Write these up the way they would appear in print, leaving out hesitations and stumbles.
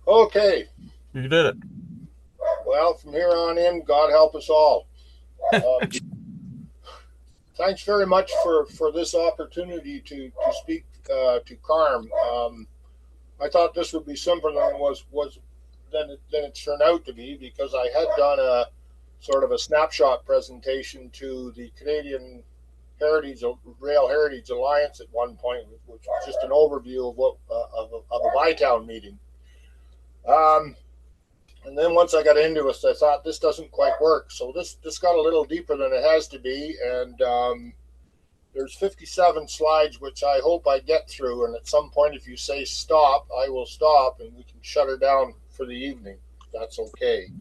Okay. You did it. Well, from here on in, God help us all. Um, Thanks very much for this opportunity to speak to Carm. I thought this would be simpler than it turned out to be because I had done a sort of a snapshot presentation to the Canadian Rail Heritage Alliance at one point, which was just an overview of of a Bytown meeting. Um, And then once I got into it, I thought this doesn't quite work. So this got a little deeper than it has to be, and there's 57 slides, which I hope I get through. And at some point, if you say stop, I will stop, and we can shut her down for the evening. That's okay.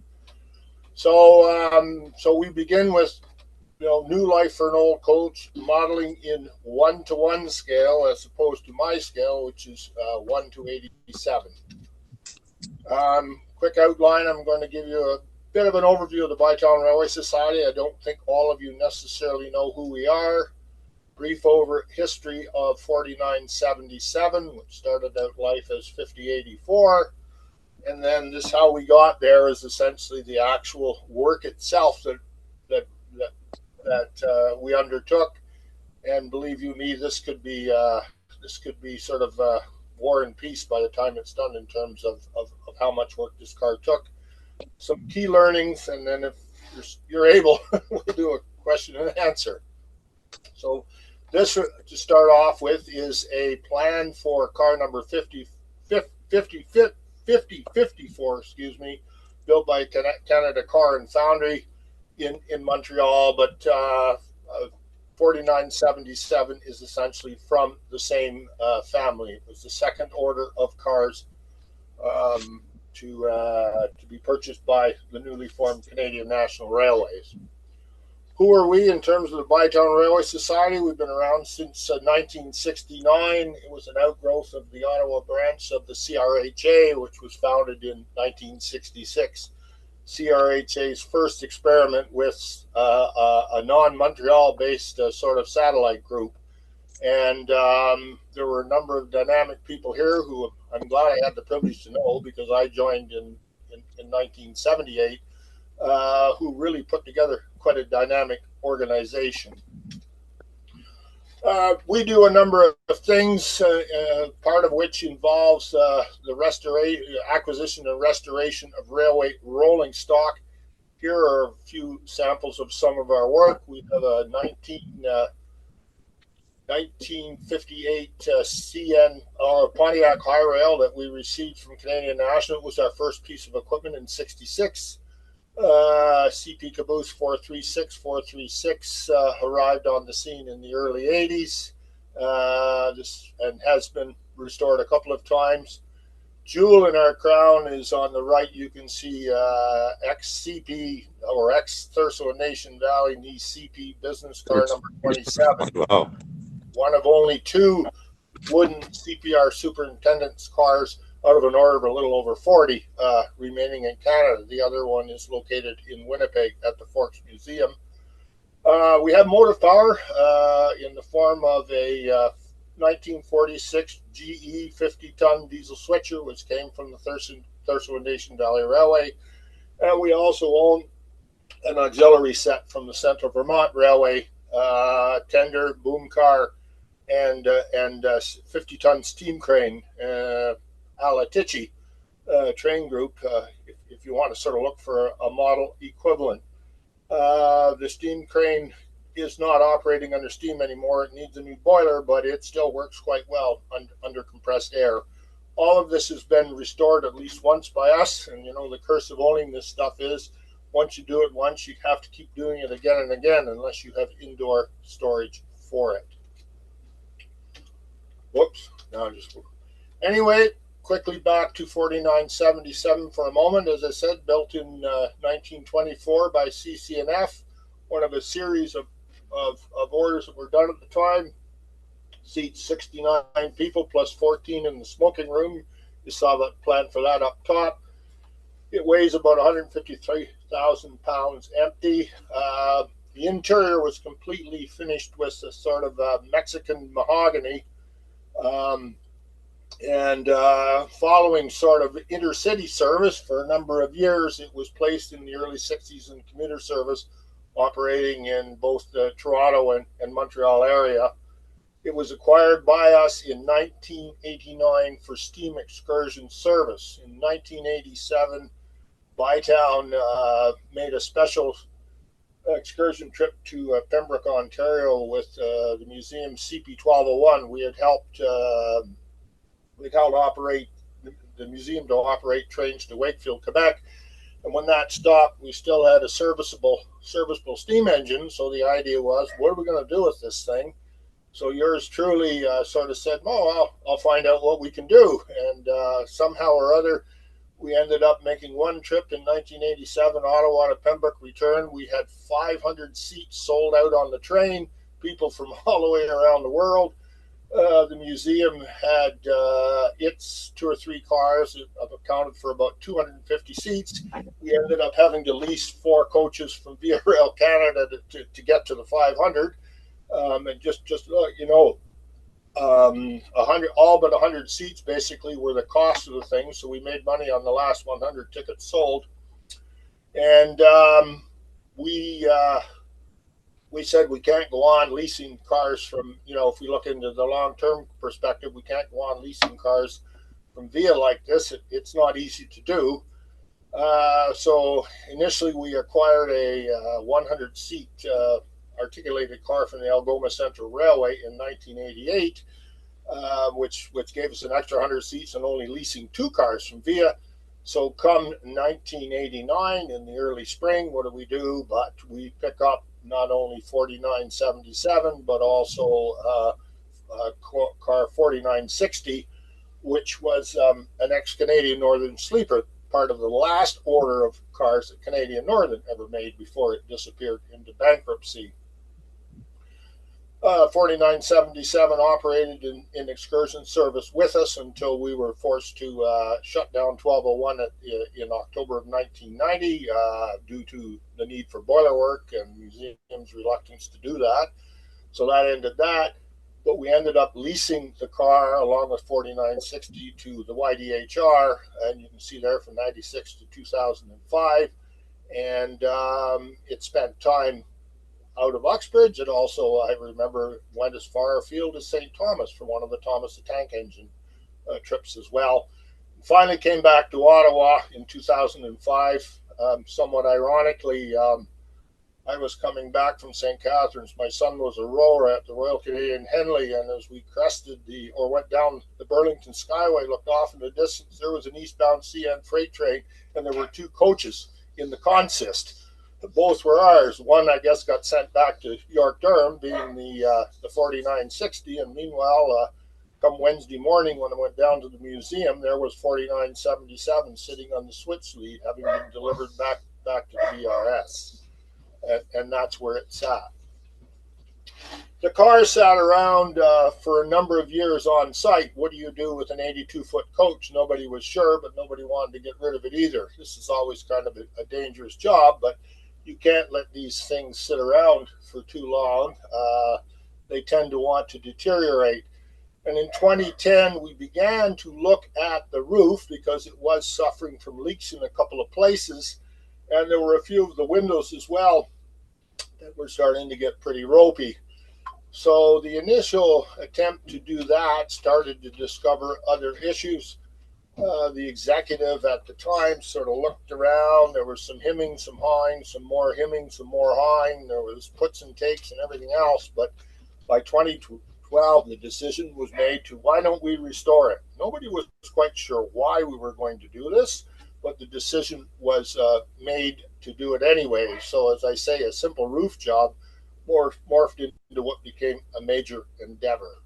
So we begin with new life for an old coach, modeling in 1-to-1 scale as opposed to my scale, which is 1-to-87. Quick outline, I'm going to give you a bit of an overview of the Bytown Railway Society. I don't think all of you necessarily know who we are. Brief over history of 4977, which started out life as 5084. And then this how we got there is essentially the actual work itself that that, we undertook. And believe you me, this could be sort of war and peace by the time it's done in terms of how much work this car took. Some key learnings, and then if you're able, we'll do a question and answer. So this, to start off with, is a plan for car number 5054, excuse me, built by Canada Car and Foundry in Montreal, but 4977 is essentially from the same family. It was the second order of cars to be purchased by the newly formed Canadian National Railways. Who are we in terms of the Bytown Railway Society? We've been around since 1969. It was an outgrowth of the Ottawa branch of the CRHA, which was founded in 1966. CRHA's first experiment with a non-Montreal based sort of satellite group. And there were a number of dynamic people here who I'm glad I had the privilege to know because I joined in 1978, who really put together quite a dynamic organization. We do a number of things, part of which involves the acquisition and restoration of railway rolling stock. Here are a few samples of some of our work. We have a 1958 CN or Pontiac High Rail that we received from Canadian National. It was our first piece of equipment in '66. CP Caboose 436 arrived on the scene in the early 80s. This and has been restored a couple of times. Jewel in our crown is on the right. You can see ex-CP or ex-Thurso Nation Valley Nice CP business car number 27. Wow. One of only two wooden CPR superintendent's cars out of an order of a little over 40 remaining in Canada. The other one is located in Winnipeg at the Forks Museum. We have motive power in the form of a 1946 GE 50-ton diesel switcher, which came from the Thurso and Nation Valley Railway. And we also own an auxiliary set from the Central Vermont Railway, tender, boom car, and 50-ton steam crane, Alatici train group, if you want to sort of look for a model equivalent. The steam crane is not operating under steam anymore. It needs a new boiler, but it still works quite well under compressed air. All of this has been restored at least once by us, and the curse of owning this stuff is once you do it once, you have to keep doing it again and again unless you have indoor storage for it. Whoops. Anyway, quickly back to 4977 for a moment. As I said, built in 1924 by CCNF, one of a series of orders that were done at the time. Seats 69 people plus 14 in the smoking room. You saw that plan for that up top. It weighs about 153,000 pounds empty. The interior was completely finished with a sort of Mexican mahogany. And following sort of intercity service for a number of years, it was placed in the early 60s in commuter service, operating in both the Toronto and Montreal area. It was acquired by us in 1989 for steam excursion service. In 1987, Bytown made a special excursion trip to Pembroke, Ontario with the museum CP1201. We'd helped operate the museum to operate trains to Wakefield, Quebec. And when that stopped, we still had a serviceable steam engine. So the idea was, what are we going to do with this thing? So yours truly sort of said, "Oh, I'll find out what we can do." And somehow or other, we ended up making one trip in 1987, Ottawa to Pembroke return. We had 500 seats sold out on the train, people from all the way around the world. The museum had its 2 or 3 cars accounted for about 250 seats. We ended up having to lease 4 coaches from Via Rail Canada to get to the 500. And just you know, 100, all but 100 seats basically were the cost of the thing. So we made money on the last 100 tickets sold. And we said we can't go on leasing cars from, you know, if we look into the long-term perspective, we can't go on leasing cars from Via like this. It's not easy to do. So initially we acquired a 100-seat articulated car from the Algoma Central Railway in 1988, which gave us an extra 100 seats and only leasing 2 cars from Via. So come 1989 in the early spring, what do? But we pick up not only 4977, but also car 4960, which was an ex-Canadian Northern sleeper, part of the last order of cars that Canadian Northern ever made before it disappeared into bankruptcy. 4977 operated in excursion service with us until we were forced to shut down 1201 in October of 1990 due to the need for boiler work and museum's reluctance to do that. So that ended that. But we ended up leasing the car along with 4960 to the YDHR, and you can see there from 96 to 2005. And it spent time out of Uxbridge. It also, I remember, went as far afield as St. Thomas for one of the Thomas the Tank Engine trips as well. And finally came back to Ottawa in 2005. Somewhat ironically, I was coming back from St. Catharines. My son was a rower at the Royal Canadian Henley, and as we crested went down the Burlington Skyway, looked off in the distance, there was an eastbound CN freight train, and there were 2 coaches in the consist. Both were ours. One, I guess, got sent back to York Durham, being the 4960. And meanwhile, come Wednesday morning when I went down to the museum, there was 4977 sitting on the switch lead, having been delivered back to the BRS. And that's where it sat. The car sat around for a number of years on site. What do you do with an 82-foot coach? Nobody was sure, but nobody wanted to get rid of it either. This is always kind of a dangerous job, but you can't let these things sit around for too long. They tend to want to deteriorate. And in 2010, we began to look at the roof because it was suffering from leaks in a couple of places. And there were a few of the windows as well that were starting to get pretty ropey. So the initial attempt to do that started to discover other issues. The executive at the time sort of looked around. There was some hemming, some hawing, some more hemming, some more hawing. There was puts and takes and everything else. But by 2012, the decision was made to, why don't we restore it? Nobody was quite sure why we were going to do this, but the decision was made to do it anyway. So as I say, a simple roof job morphed into what became a major endeavor.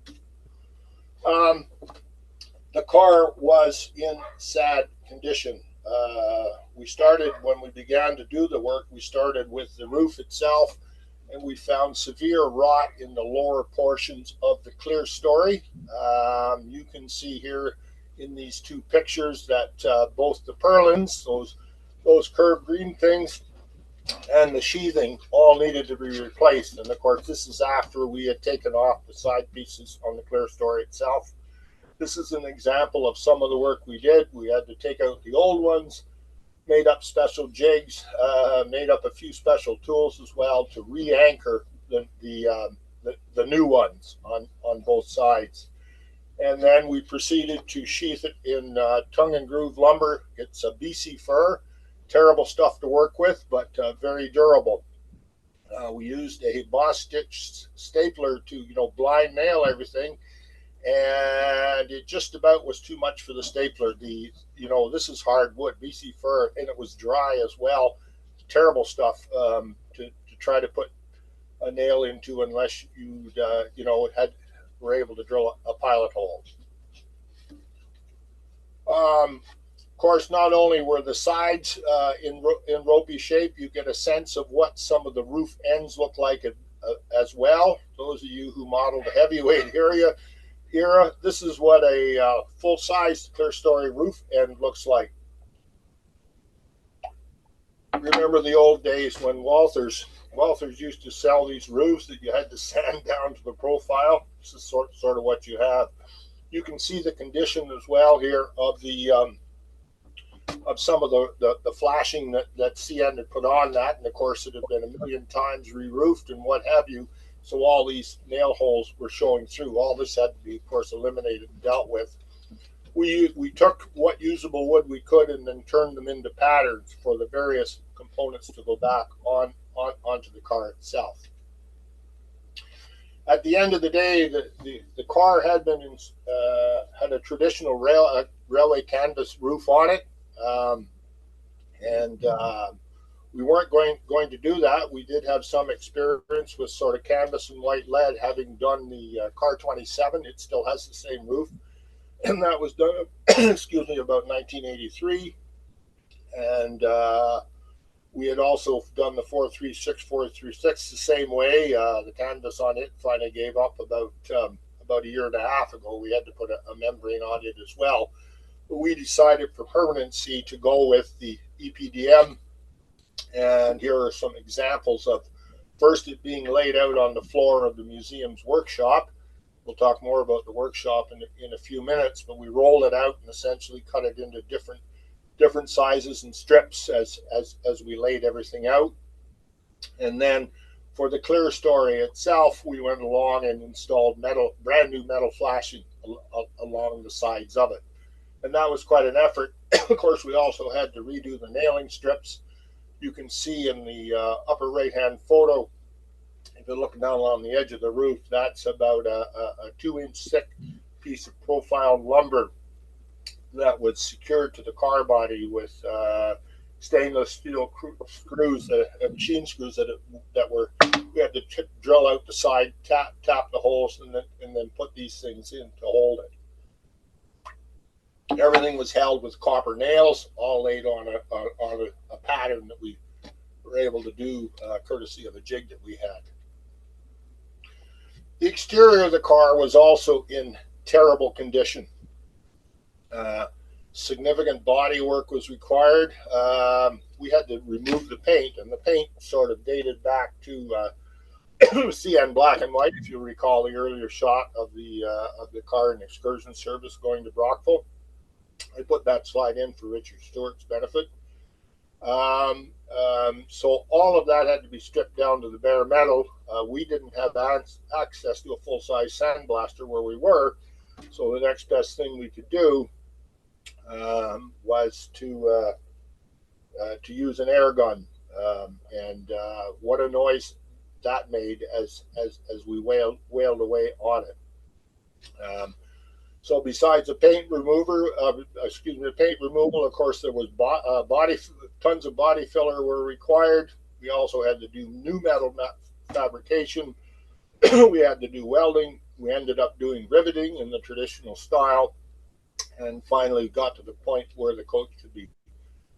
The car was in sad condition. We started, when we began to do the work, we started with the roof itself, and we found severe rot in the lower portions of the clear story. You can see here in these 2 pictures that both the purlins, those curved green things, and the sheathing all needed to be replaced. And of course, this is after we had taken off the side pieces on the clear story itself. This is an example of some of the work we did. We had to take out the old ones, made up special jigs, made up a few special tools as well to re-anchor the new ones on both sides. And then we proceeded to sheath it in tongue and groove lumber. It's a BC fir, terrible stuff to work with, but very durable. We used a boss stitch stapler to, blind nail everything, and it just about was too much for the stapler. This is hardwood, BC fir, and it was dry as well. Terrible stuff to try to put a nail into unless you were able to drill a pilot hole. Of course, not only were the sides in ropey shape, you get a sense of what some of the roof ends look like as well. Those of you who modeled the heavyweight era, this is what a full-size clear-story roof end looks like. Remember the old days when Walthers used to sell these roofs that you had to sand down to the profile. This is sort of what you have. You can see the condition as well here of some of the flashing that CN had put on that, and of course it had been a million times re-roofed and what have you. So all these nail holes were showing through. All this had to be, of course, eliminated and dealt with. We took what usable wood we could and then turned them into patterns for the various components to go back onto the car itself. At the end of the day, the car had had a traditional railway canvas roof on it, and we weren't going to do that. We did have some experience with sort of canvas and white lead, having done the Car 27. It still has the same roof, and that was done, excuse me, about 1983. And we had also done the 436, 436 the same way. The canvas on it finally gave up about a year and a half ago. We had to put a membrane on it as well. But we decided for permanency to go with the EPDM. And here are some examples of first it being laid out on the floor of the museum's workshop. We'll talk more about the workshop in a few minutes, but we rolled it out and essentially cut it into different sizes and strips as we laid everything out. And then for the clear story itself, we went along and installed brand new metal flashing along the sides of it. And that was quite an effort. Of course, we also had to redo the nailing strips. You can see in the upper right-hand photo, if you're looking down along the edge of the roof, that's about a 2-inch thick piece of profiled lumber that was secured to the car body with stainless steel screws, machine screws we had to drill out the side, tap the holes, and then put these things in to hold it. Everything was held with copper nails, all laid on a pattern that we were able to do courtesy of a jig that we had. The exterior of the car was also in terrible condition. Significant body work was required. We had to remove the paint, and the paint sort of dated back to CN black and white, if you recall the earlier shot of the car in excursion service going to Brockville. I put that slide in for Richard Stewart's benefit. So all of that had to be stripped down to the bare metal. We didn't have access to a full-size sandblaster where we were, so the next best thing we could do was to use an air gun, and what a noise that made as we wailed away on it. So besides the paint removal, of course, there was tons of body filler were required. We also had to do new metal fabrication. We had to do welding. We ended up doing riveting in the traditional style, and finally got to the point where the coach could be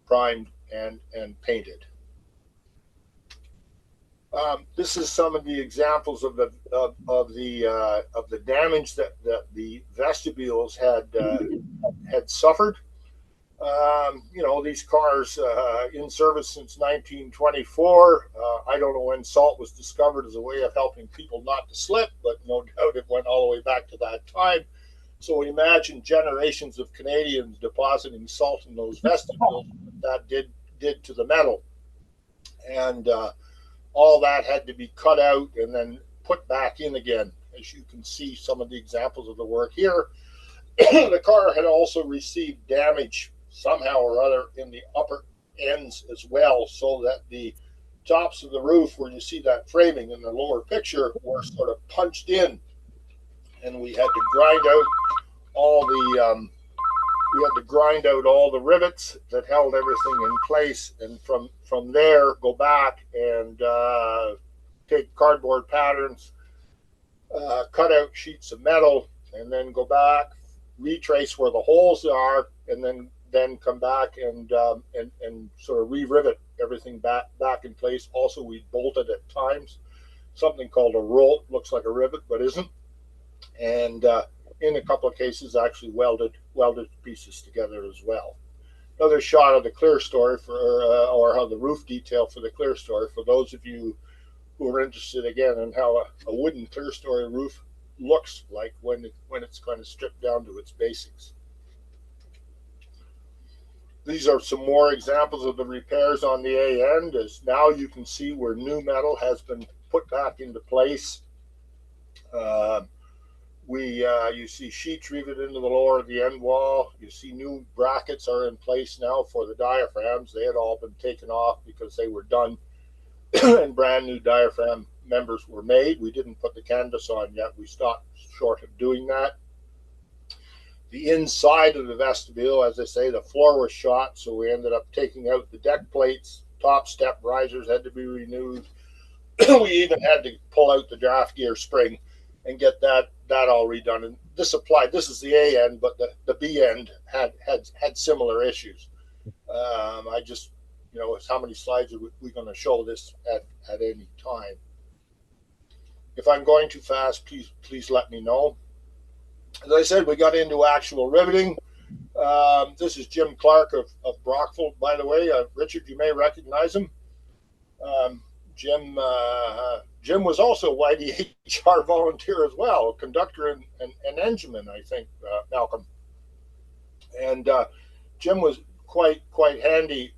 primed and painted. This is some of the examples of the damage that the vestibules had suffered. These cars in service since 1924. I don't know when salt was discovered as a way of helping people not to slip, but no doubt it went all the way back to that time. So imagine generations of Canadians depositing salt in those vestibules. That did to the metal, and all that had to be cut out and then put back in again. As you can see, some of the examples of the work here. The car had also received damage somehow or other in the upper ends as well, so that the tops of the roof, where you see that framing in the lower picture, were sort of punched in, and we had to grind out all the rivets that held everything in place, and from there go back and take cardboard patterns, cut out sheets of metal, and then go back, retrace where the holes are, and then come back and sort of re-rivet everything back in place. Also, we bolted at times something called a roll. Looks like a rivet but isn't, and in a couple of cases actually welded pieces together as well. Another shot of the clear story or how the roof detail for the clear story, for those of you who are interested again in how a wooden clear story roof looks like when it's kind of stripped down to its basics. These are some more examples of the repairs on the A end, as now you can see where new metal has been put back into place. You see sheets riveted into the lower of the end wall. You see new brackets are in place now for the diaphragms. They had all been taken off because they were done and brand new diaphragm members were made. We didn't put the canvas on yet. We stopped short of doing that. The inside of the vestibule, as I say, the floor was shot, so we ended up taking out the deck plates. Top step risers had to be renewed. We even had to pull out the draft gear spring and get that all redone. And this is the A end, but the B end had similar issues. I just, how many slides are we going to show this at any time? If I'm going too fast, please let me know. As I said, we got into actual riveting. This is Jim Clark of Brockville, by the way. Richard, you may recognize him. Jim was also a YDHR volunteer as well, a conductor and engineman, I think, Malcolm. And Jim was quite handy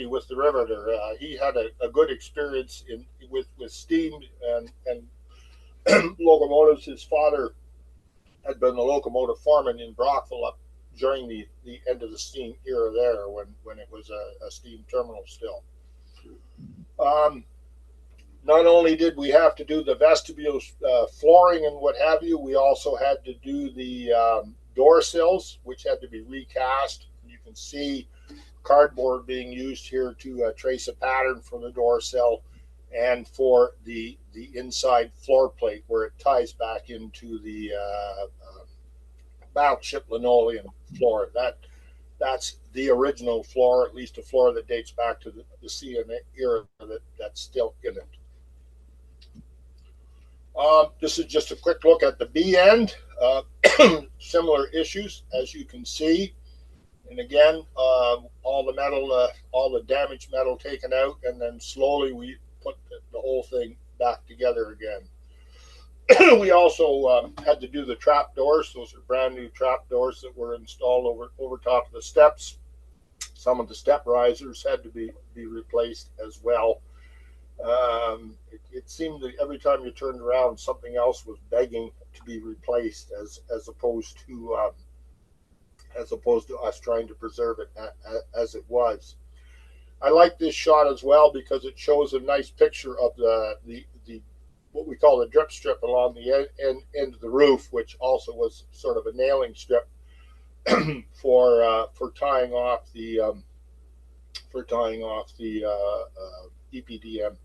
with the riveter. He had a good experience with steam and locomotives. His father had been the locomotive foreman in Brockville up during the end of the steam era there, when it was a steam terminal still. Not only did we have to do the vestibule flooring and what have you, we also had to do the door sills, which had to be recast. You can see cardboard being used here to trace a pattern for the door sill and for the inside floor plate where it ties back into the battleship linoleum floor. That's the original floor, at least a floor that dates back to the CN era that's still in it. This is just a quick look at the B end. Similar issues, as you can see. And again, all the damaged metal taken out, and then slowly we put the whole thing back together again. We also had to do the trap doors. Those are brand new trap doors that were installed over top of the steps. Some of the step risers had to be replaced as well. It seemed that every time you turned around, something else was begging to be replaced, as opposed to us trying to preserve it as it was. I like this shot as well because it shows a nice picture of the what we call the drip strip along the end of the roof, which also was sort of a nailing strip for tying off the EPDM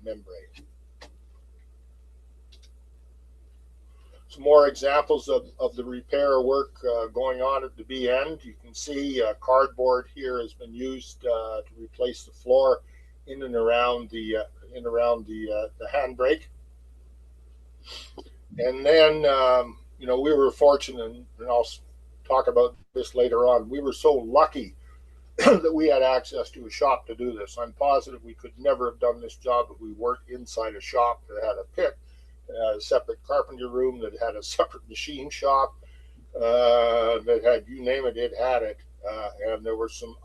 membrane. Some more examples of the repair work going on at the B end. You can see cardboard here has been used to replace the floor in and around the handbrake. And then we were fortunate, and I'll talk about this later on. We were so lucky that we had access to a shop to do this. I'm positive we could never have done this job if we weren't inside a shop that had a pit, a separate carpenter room, that had a separate machine shop. that had, you name it, it had it. And there were some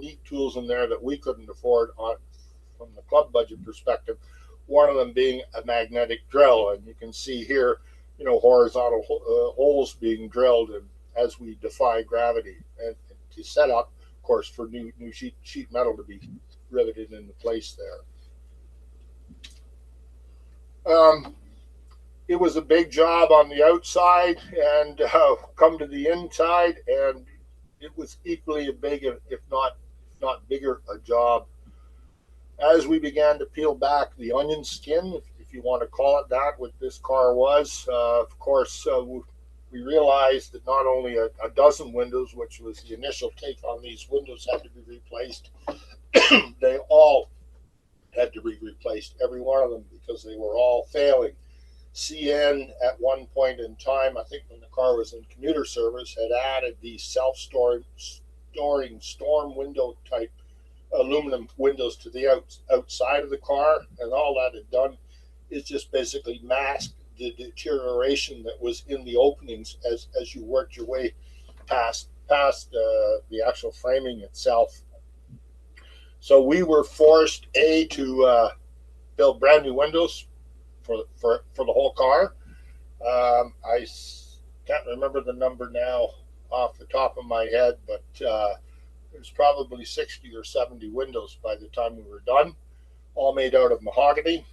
neat tools in there that we couldn't afford from the club budget perspective. One of them being a magnetic drill, and you can see here, horizontal holes being drilled, and as we defy gravity, and to set up, of course, for new sheet metal to be riveted into place there. It was a big job on the outside, and come to the inside, and it was equally a big, if not bigger, a job. As we began to peel back the onion skin, if you want to call it that, what this car was, of course, we realized that not only a dozen windows, which was the initial take on these windows, had to be replaced, they all had to be replaced, every one of them, because they were all failing. CN at one point in time, I think when the car was in commuter service, had added these self-storing storm window type aluminum windows to the outside of the car, and all that had done is just basically mask the deterioration that was in the openings as you worked your way past the actual framing itself. So we were forced to build brand new windows for the whole car. I can't remember the number now off the top of my head, but there's probably 60 or 70 windows by the time we were done, all made out of mahogany,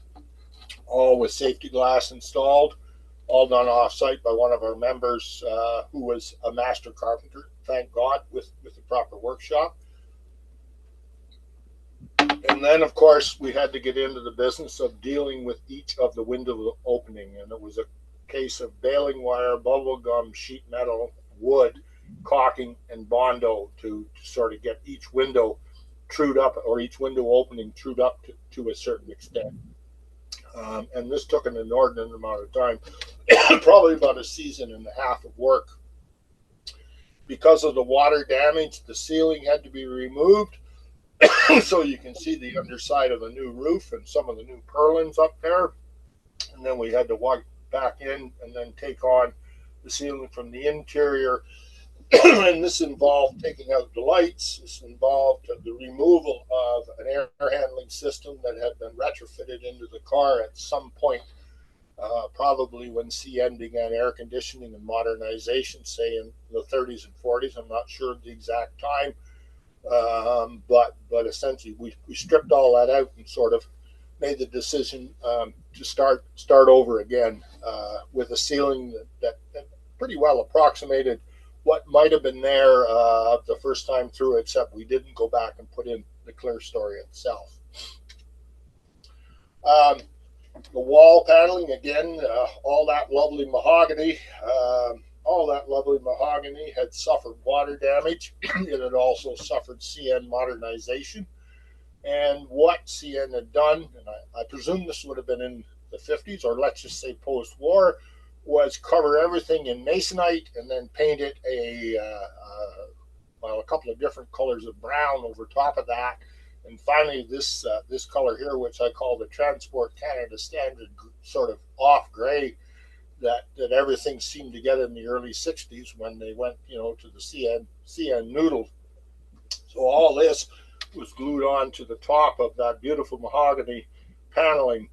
all with safety glass installed, all done off-site by one of our members who was a master carpenter, thank God, with the proper workshop. And then, of course, we had to get into the business of dealing with each of the window opening, and it was a case of baling wire, bubble gum, sheet metal, wood, caulking, and Bondo to sort of get each window trued up, or each window opening trued up to a certain extent. And this took an inordinate amount of time, probably about a season and a half of work. Because of the water damage, the ceiling had to be removed. So you can see the underside of the new roof and some of the new purlins up there. And then we had to walk back in and then take on the ceiling from the interior. And this involved taking out the lights. This involved the removal of an air handling system that had been retrofitted into the car at some point, probably when CN began air conditioning and modernization, say in the 30s and 40s. I'm not sure the exact time. But essentially we stripped all that out and sort of made the decision to start over again with a ceiling that pretty well approximated what might have been there the first time through, except we didn't go back and put in the clear story itself. The wall paneling, again, all that lovely mahogany. Had suffered water damage. It had also suffered CN modernization. And what CN had done, and I presume this would have been in the 50s, or let's just say post-war, was cover everything in masonite and then paint it a couple of different colors of brown over top of that. And finally, this color here, which I call the Transport Canada Standard sort of off gray, that everything seemed to get in the early 60s when they went, to the CN noodle. So all this was glued on to the top of that beautiful mahogany paneling.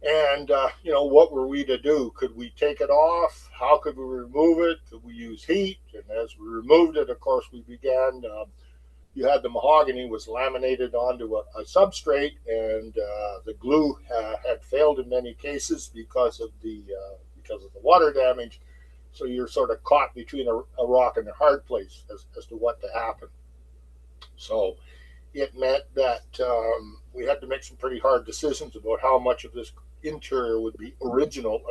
And, what were we to do? Could we take it off? How could we remove it? Could we use heat? And as we removed it, of course, we began, you had the mahogany was laminated onto a substrate, and the glue had failed in many cases because of the water damage. So you're sort of caught between a rock and a hard place as to what to happen. So it meant that we had to make some pretty hard decisions about how much of this interior would be original,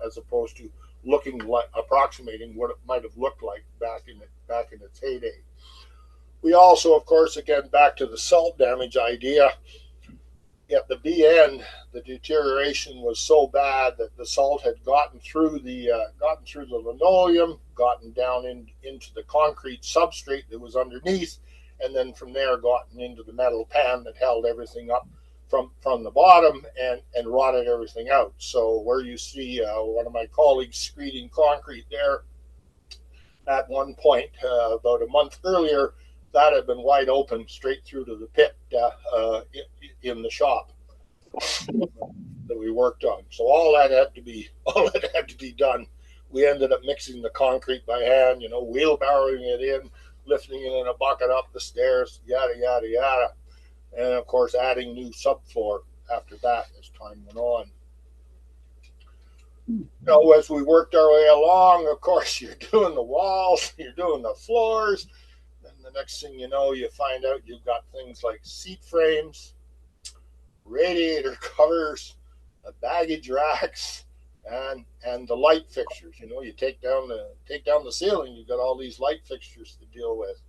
as opposed to looking like, approximating what it might have looked like back in its heyday. We also, of course, again, back to the salt damage idea. At the end, the deterioration was so bad that the salt had gotten through the linoleum, gotten down into the concrete substrate that was underneath, and then from there gotten into the metal pan that held everything up from the bottom and rotted everything out. So where you see one of my colleagues screeding concrete there, at one point, about a month earlier, that had been wide open straight through to the pit in the shop that we worked on. So all that had to be done. We ended up mixing the concrete by hand, wheelbarrowing it in, lifting it in a bucket up the stairs, yada yada yada, and of course adding new subfloor after that as time went on. As we worked our way along, of course, you're doing the walls, you're doing the floors, and the next thing you know, you find out you've got things like seat frames, radiator covers, baggage racks, and the light fixtures. You take down the ceiling, you've got all these light fixtures to deal with.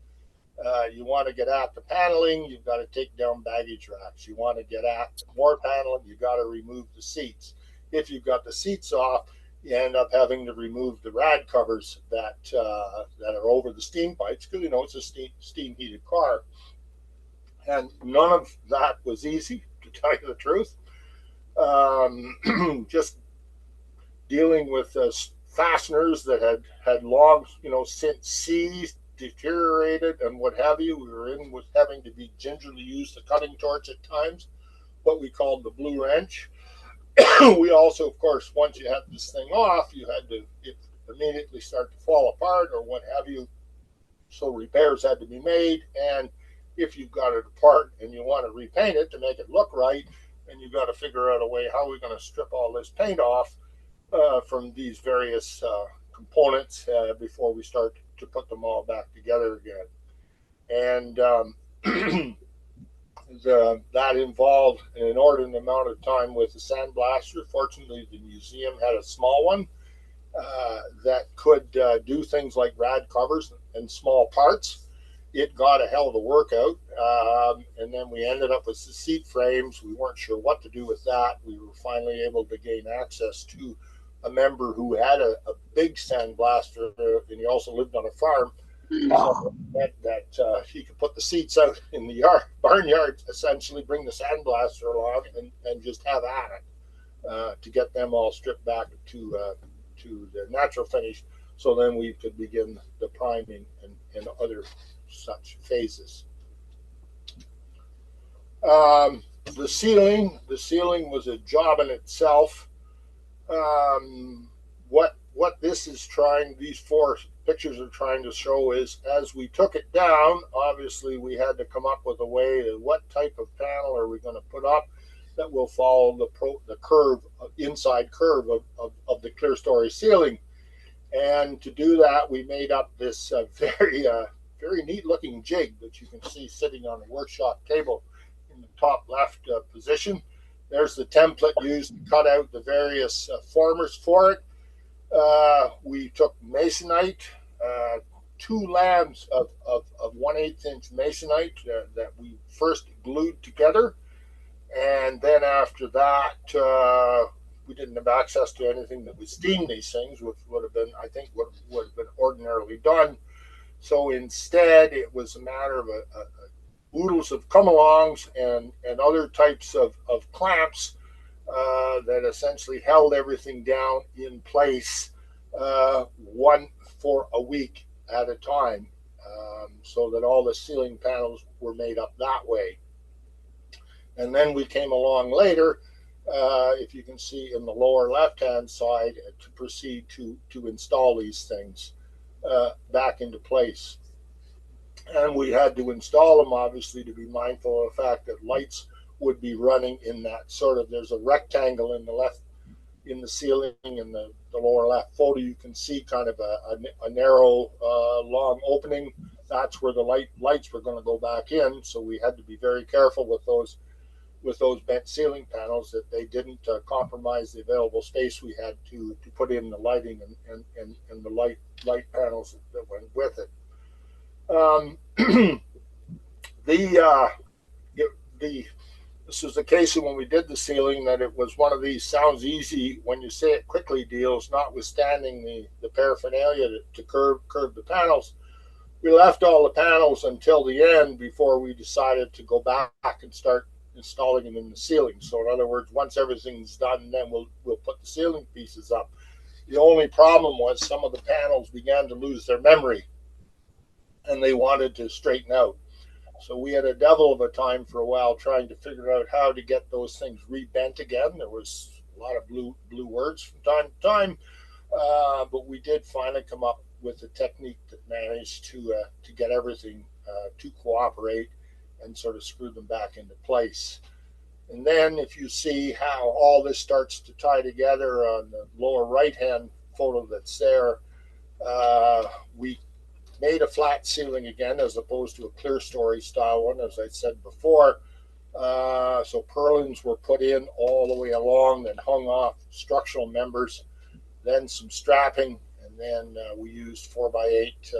You want to get at the paneling, you've got to take down baggage racks. You want to get at more paneling, you've got to remove the seats. If you've got the seats off, you end up having to remove the rad covers that are over the steam pipes, because it's a steam heated car. And none of that was easy, to tell you the truth. Just dealing with fasteners that had long, since seized, deteriorated, and what have you. We were in with having to be gingerly use the cutting torch at times, what we called the blue wrench. We also, of course, once you had this thing off, you had to immediately start to fall apart or what have you. So repairs had to be made, and if you've got it apart and you want to repaint it to make it look right, then you've got to figure out a way how we're going to strip all this paint off from these various components before we start to put them all back together again. And that involved an inordinate amount of time with the sandblaster. Fortunately, the museum had a small one that could do things like rad covers and small parts. It got a hell of a workout, and then we ended up with the seat frames. We weren't sure what to do with that. We were finally able to gain access to a member who had a big sandblaster, and he also lived on a farm. So that he could put the seats out in the barnyard, essentially bring the sandblaster along and just have at it to get them all stripped back to their natural finish. So then we could begin the priming and other such phases. The ceiling was a job in itself. What this is trying, these four pictures are trying to show is, as we took it down, obviously we had to come up with a way to what type of panel are we going to put up that will follow the curve, inside curve of the clear story ceiling. And to do that, we made up this very neat looking jig that you can see sitting on a workshop table in the top left position. There's the template used to cut out the various formers for it. We took masonite, 2 lambs of 1/8 inch masonite that we first glued together. And then after that, we didn't have access to anything that would steam these things, which would have been, I think, what would have been ordinarily done. So instead, it was a matter of oodles of come-alongs and other types of clamps that essentially held everything down in place, one for a week at a time, so that all the ceiling panels were made up that way. And then we came along later, if you can see in the lower left-hand side, to proceed to install these things back into place. And we had to install them, obviously, to be mindful of the fact that lights would be running in that sort of, there's a rectangle in the ceiling in the lower left photo. You can see kind of a narrow, long opening. That's where the lights were going to go back in. So we had to be very careful with those bent ceiling panels that they didn't compromise the available space we had to put in the lighting and the light panels that went with it. This was the case of when we did the ceiling, that it was one of these sounds easy when you say it quickly deals, notwithstanding the paraphernalia to curve the panels. We left all the panels until the end before we decided to go back and start installing them in the ceiling. So in other words, once everything's done, then we'll put the ceiling pieces up. The only problem was some of the panels began to lose their memory and they wanted to straighten out. So we had a devil of a time for a while trying to figure out how to get those things rebent again. There was a lot of blue words from time to time, but we did finally come up with a technique that managed to get everything to cooperate and sort of screw them back into place. And then if you see how all this starts to tie together on the lower right-hand photo that's there, we made a flat ceiling again as opposed to a clear story style one, as I said before. So purlins were put in all the way along and hung off structural members, then some strapping, and then we used 4x8,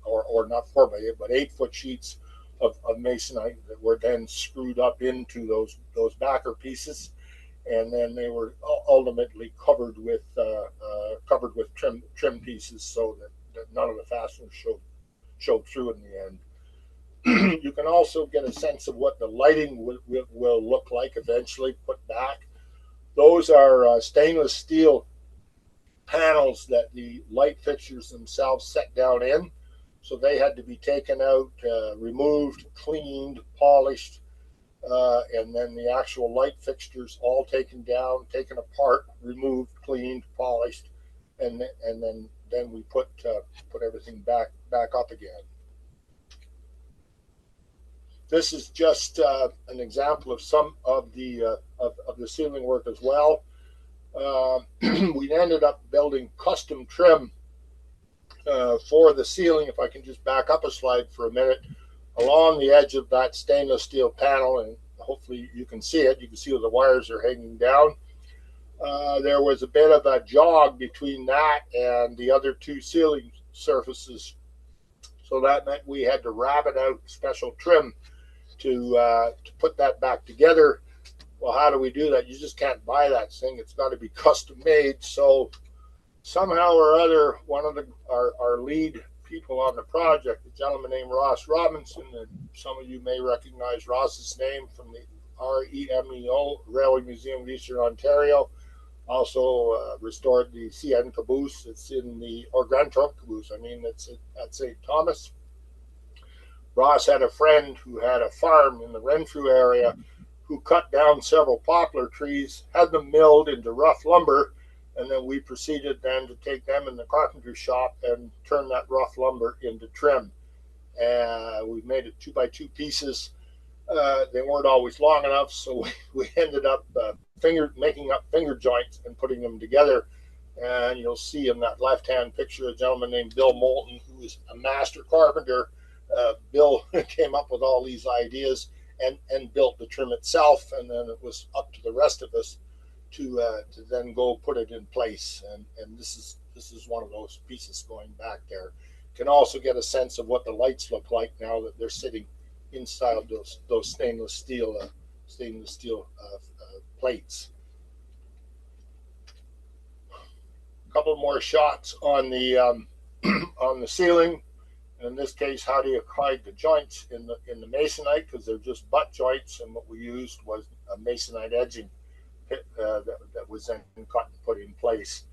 or not 4x8, but 8-foot sheets of masonite that were then screwed up into those backer pieces, and then they were ultimately covered with trim pieces so that none of the fasteners showed through in the end. You can also get a sense of what the lighting will look like eventually put back. Those are stainless steel panels that the light fixtures themselves set down in. So they had to be taken out, removed, cleaned, polished, and then the actual light fixtures all taken down, taken apart, removed, cleaned, polished, and then we put everything back up again. This is just an example of some of the ceiling work as well. We ended up building custom trim for the ceiling. If I can just back up a slide for a minute, along the edge of that stainless steel panel, and hopefully you can see it. You can see where the wires are hanging down. There was a bit of a jog between that and the other two ceiling surfaces. So that meant we had to rabbet out special trim to put that back together. Well, how do we do that? You just can't buy that thing. It's got to be custom made. So somehow or other, one of our lead people on the project, a gentleman named Ross Robinson, and some of you may recognize Ross's name from the RMNE Railway Museum of Eastern Ontario, also restored the CN caboose. It's in the, or Grand Trunk caboose, I mean, it's at St. Thomas. Ross had a friend who had a farm in the Renfrew area who cut down several poplar trees, had them milled into rough lumber, and then we proceeded then to take them in the carpenter shop and turn that rough lumber into trim. We made it 2x2 pieces. They weren't always long enough, so we ended up making up finger joints and putting them together. And you'll see in that left-hand picture a gentleman named Bill Moulton, who is a master carpenter. Bill came up with all these ideas and built the trim itself, and then it was up to the rest of us to then go put it in place. And this is one of those pieces going back there. You can also get a sense of what the lights look like now that they're sitting inside those stainless steel plates. A couple more shots on the on the ceiling. In this case, how do you hide the joints in the masonite, because they're just butt joints, and what we used was a masonite edging that was then cut and put in place,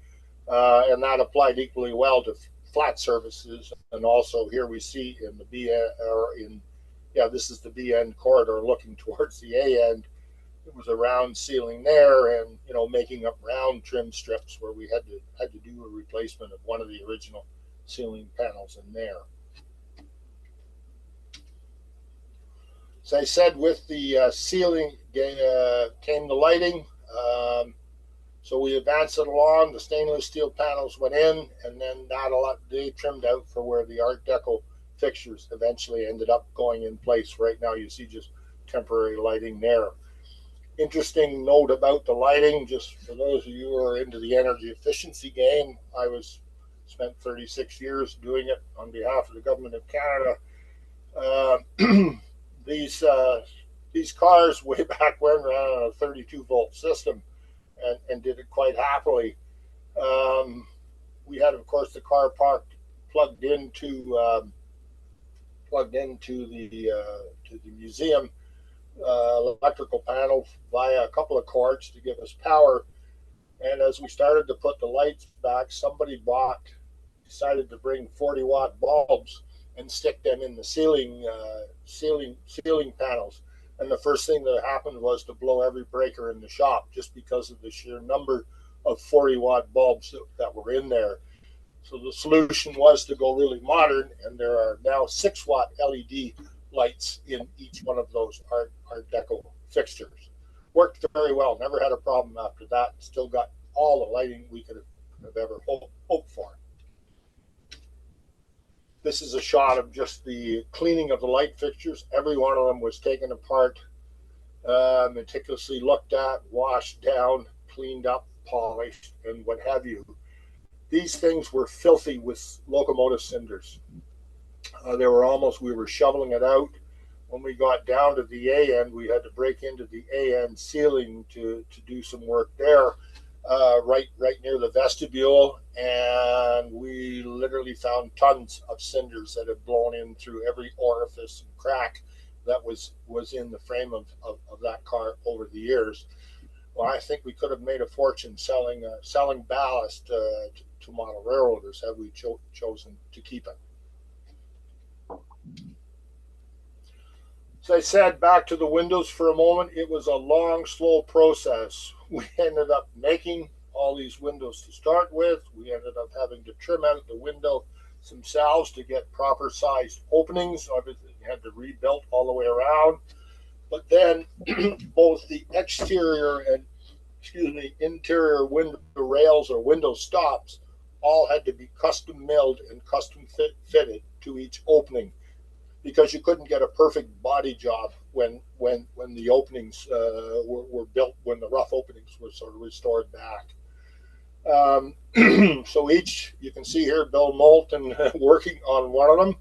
and that applied equally well to flat surfaces. And also here we see in the B or in this is the B end corridor looking towards the A end. It was a round ceiling there, and making up round trim strips where we had to do a replacement of one of the original ceiling panels in there. As I said, with the ceiling came the lighting. So we advanced it along. The stainless steel panels went in, and then they trimmed out for where the Art Deco fixtures eventually ended up going in place. Right now you see just temporary lighting there. Interesting note about the lighting, just for those of you who are into the energy efficiency game, I spent 36 years doing it on behalf of the government of Canada. These cars way back when ran on a 32-volt system and did it quite happily. We had, of course, the car parked plugged into the museum electrical panel via a couple of cords to give us power. And as we started to put the lights back, somebody decided to bring 40-watt bulbs and stick them in the ceiling panels. And the first thing that happened was to blow every breaker in the shop, just because of the sheer number of 40-watt bulbs that were in there. So the solution was to go really modern, and there are now 6-watt LED lights in each one of those Art Deco fixtures. Worked very well. Never had a problem after that. Still got all the lighting we could have ever hoped for. This is a shot of just the cleaning of the light fixtures. Every one of them was taken apart, meticulously looked at, washed down, cleaned up, polished, and what have you. These things were filthy with locomotive cinders. We were shoveling it out. When we got down to the A end, we had to break into the A end ceiling to do some work there, right near the vestibule, and we literally found tons of cinders that had blown in through every orifice and crack that was in the frame of that car over the years. Well, I think we could have made a fortune selling ballast to model railroaders had we chosen to keep it. As I said, back to the windows for a moment, it was a long, slow process. We ended up making all these windows to start with. We ended up having to trim out the window themselves to get proper sized openings. Everything had to rebuild all the way around. But then both the exterior and interior window rails or window stops all had to be custom milled and custom fitted to each opening, because you couldn't get a perfect body job when the openings were built, when the rough openings were sort of restored back. So you can see here Bill Moulton working on one of them.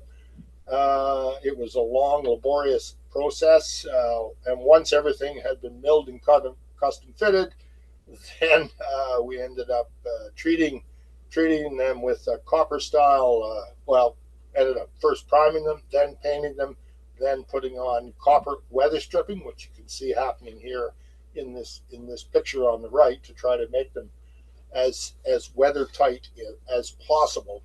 It was a long, laborious process, and once everything had been milled and custom fitted, then we ended up treating them with copper style. Ended up first priming them, then painting them, then putting on copper weather stripping, which you can see happening here in this picture on the right, to try to make them as weather tight as possible.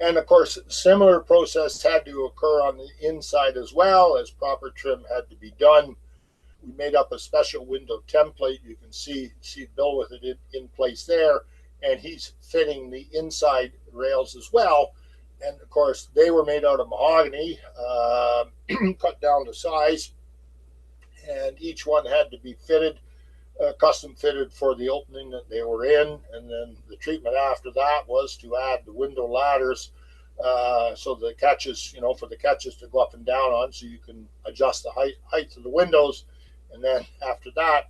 And of course, similar process had to occur on the inside as well, as proper trim had to be done. We made up a special window template. You can see Bill with it in place there, and he's fitting the inside rails as well. And of course, they were made out of mahogany, cut down to size, and each one had to be fitted, custom fitted for the opening that they were in. And then the treatment after that was to add the window ladders, so the catches, for the catches to go up and down on, so you can adjust the height of the windows. And then after that,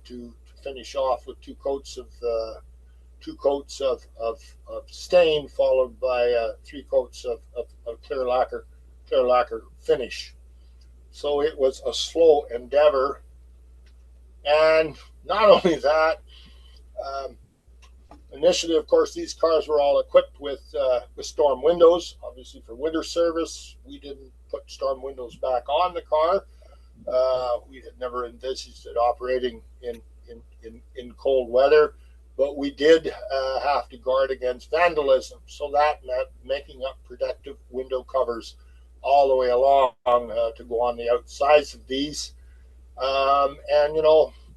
to finish off with two coats of stain, followed by 3 coats of clear lacquer finish. So it was a slow endeavor. And not only that, initially, of course, these cars were all equipped with storm windows. Obviously, for winter service, we didn't put storm windows back on the car. We had never envisaged it operating in cold weather. But we did have to guard against vandalism. So that meant making up protective window covers all the way along to go on the outsides of these. And,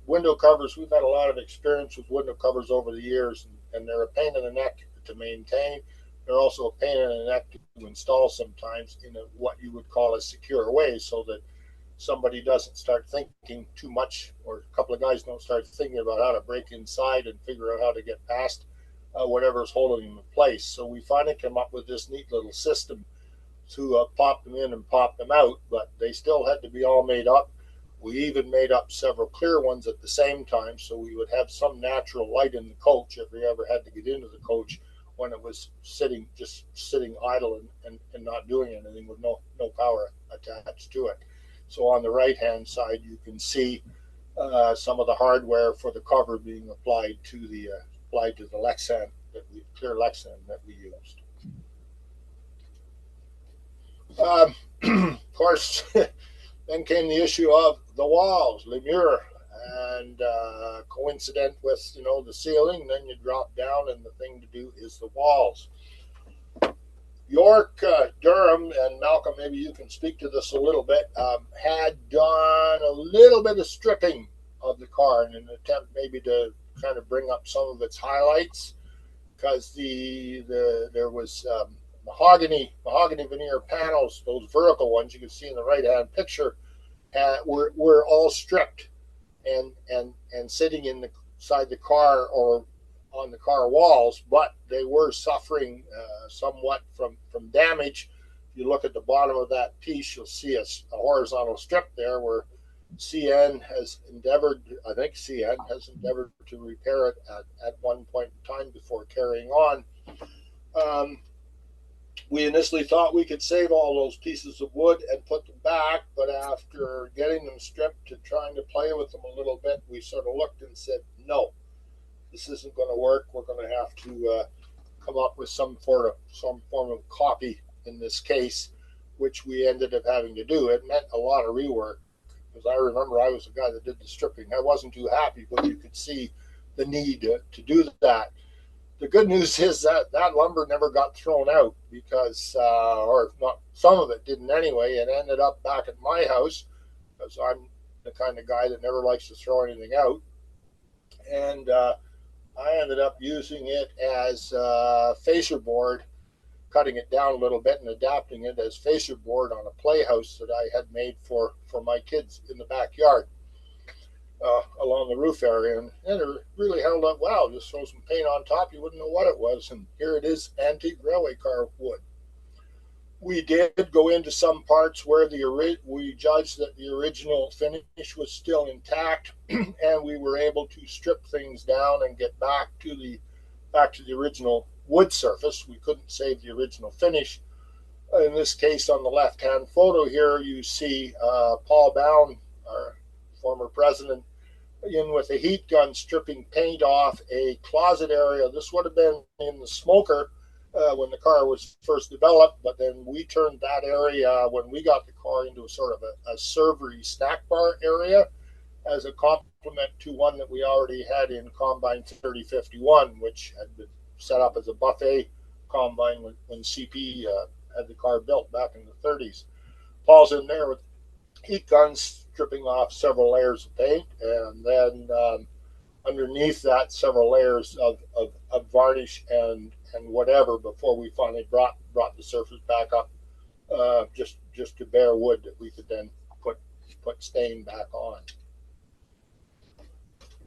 window covers, we've had a lot of experience with window covers over the years, and they're a pain in the neck to maintain. They're also a pain in the neck to install sometimes in what you would call a secure way, so that somebody doesn't start thinking too much, or a couple of guys don't start thinking about how to break inside and figure out how to get past whatever's holding them in place. So we finally came up with this neat little system to pop them in and pop them out, but they still had to be all made up. We even made up several clear ones at the same time, so we would have some natural light in the coach if we ever had to get into the coach when it was sitting idle and not doing anything with no power attached to it. So on the right-hand side, you can see some of the hardware for the cover being applied to the Lexan clear Lexan that we used. Of course, then came the issue of the walls, les murs, and coincident with, you know, the ceiling. Then you drop down, and the thing to do is the walls. York Durham, and Malcolm, maybe you can speak to this a little bit, had done a little bit of stripping of the car in an attempt maybe to kind of bring up some of its highlights, because there was mahogany veneer panels, those vertical ones you can see in the right hand picture, were all stripped and sitting inside the car or on the car walls, but they were suffering somewhat from damage. If you look at the bottom of that piece, you'll see a horizontal strip there where CN has endeavored, I think CN has endeavored to repair it at one point in time before carrying on. We initially thought we could save all those pieces of wood and put them back, but after getting them stripped and trying to play with them a little bit, we sort of looked and said, no, this isn't going to work. We're going to have to come up with some form of copy in this case, which we ended up having to do. It meant a lot of rework, because I remember I was the guy that did the stripping. I wasn't too happy, but you could see the need to do that. The good news is that lumber never got thrown out, because, or not, some of it didn't anyway. It ended up back at my house, because I'm the kind of guy that never likes to throw anything out. And I ended up using it as facer board, cutting it down a little bit and adapting it as facer board on a playhouse that I had made for my kids in the backyard. Along the roof area, and it really held up well. Just throw some paint on top, you wouldn't know what it was, and here it is, antique railway car wood. We did go into some parts where we judged that the original finish was still intact, and we were able to strip things down and get back to the original wood surface. We couldn't save the original finish. In this case, on the left-hand photo here, you see Paul Bound, our former president, in with a heat gun stripping paint off a closet area. This would have been in the smoker when the car was first developed, but then we turned that area when we got the car into a sort of a servery snack bar area as a complement to one that we already had in Combine 3051, which had been set up as a buffet combine when CP had the car built back in the 30s. Paul's in there with heat guns stripping off several layers of paint, and then underneath that several layers of varnish and whatever before we finally brought the surface back up just to bare wood that we could then put stain back on.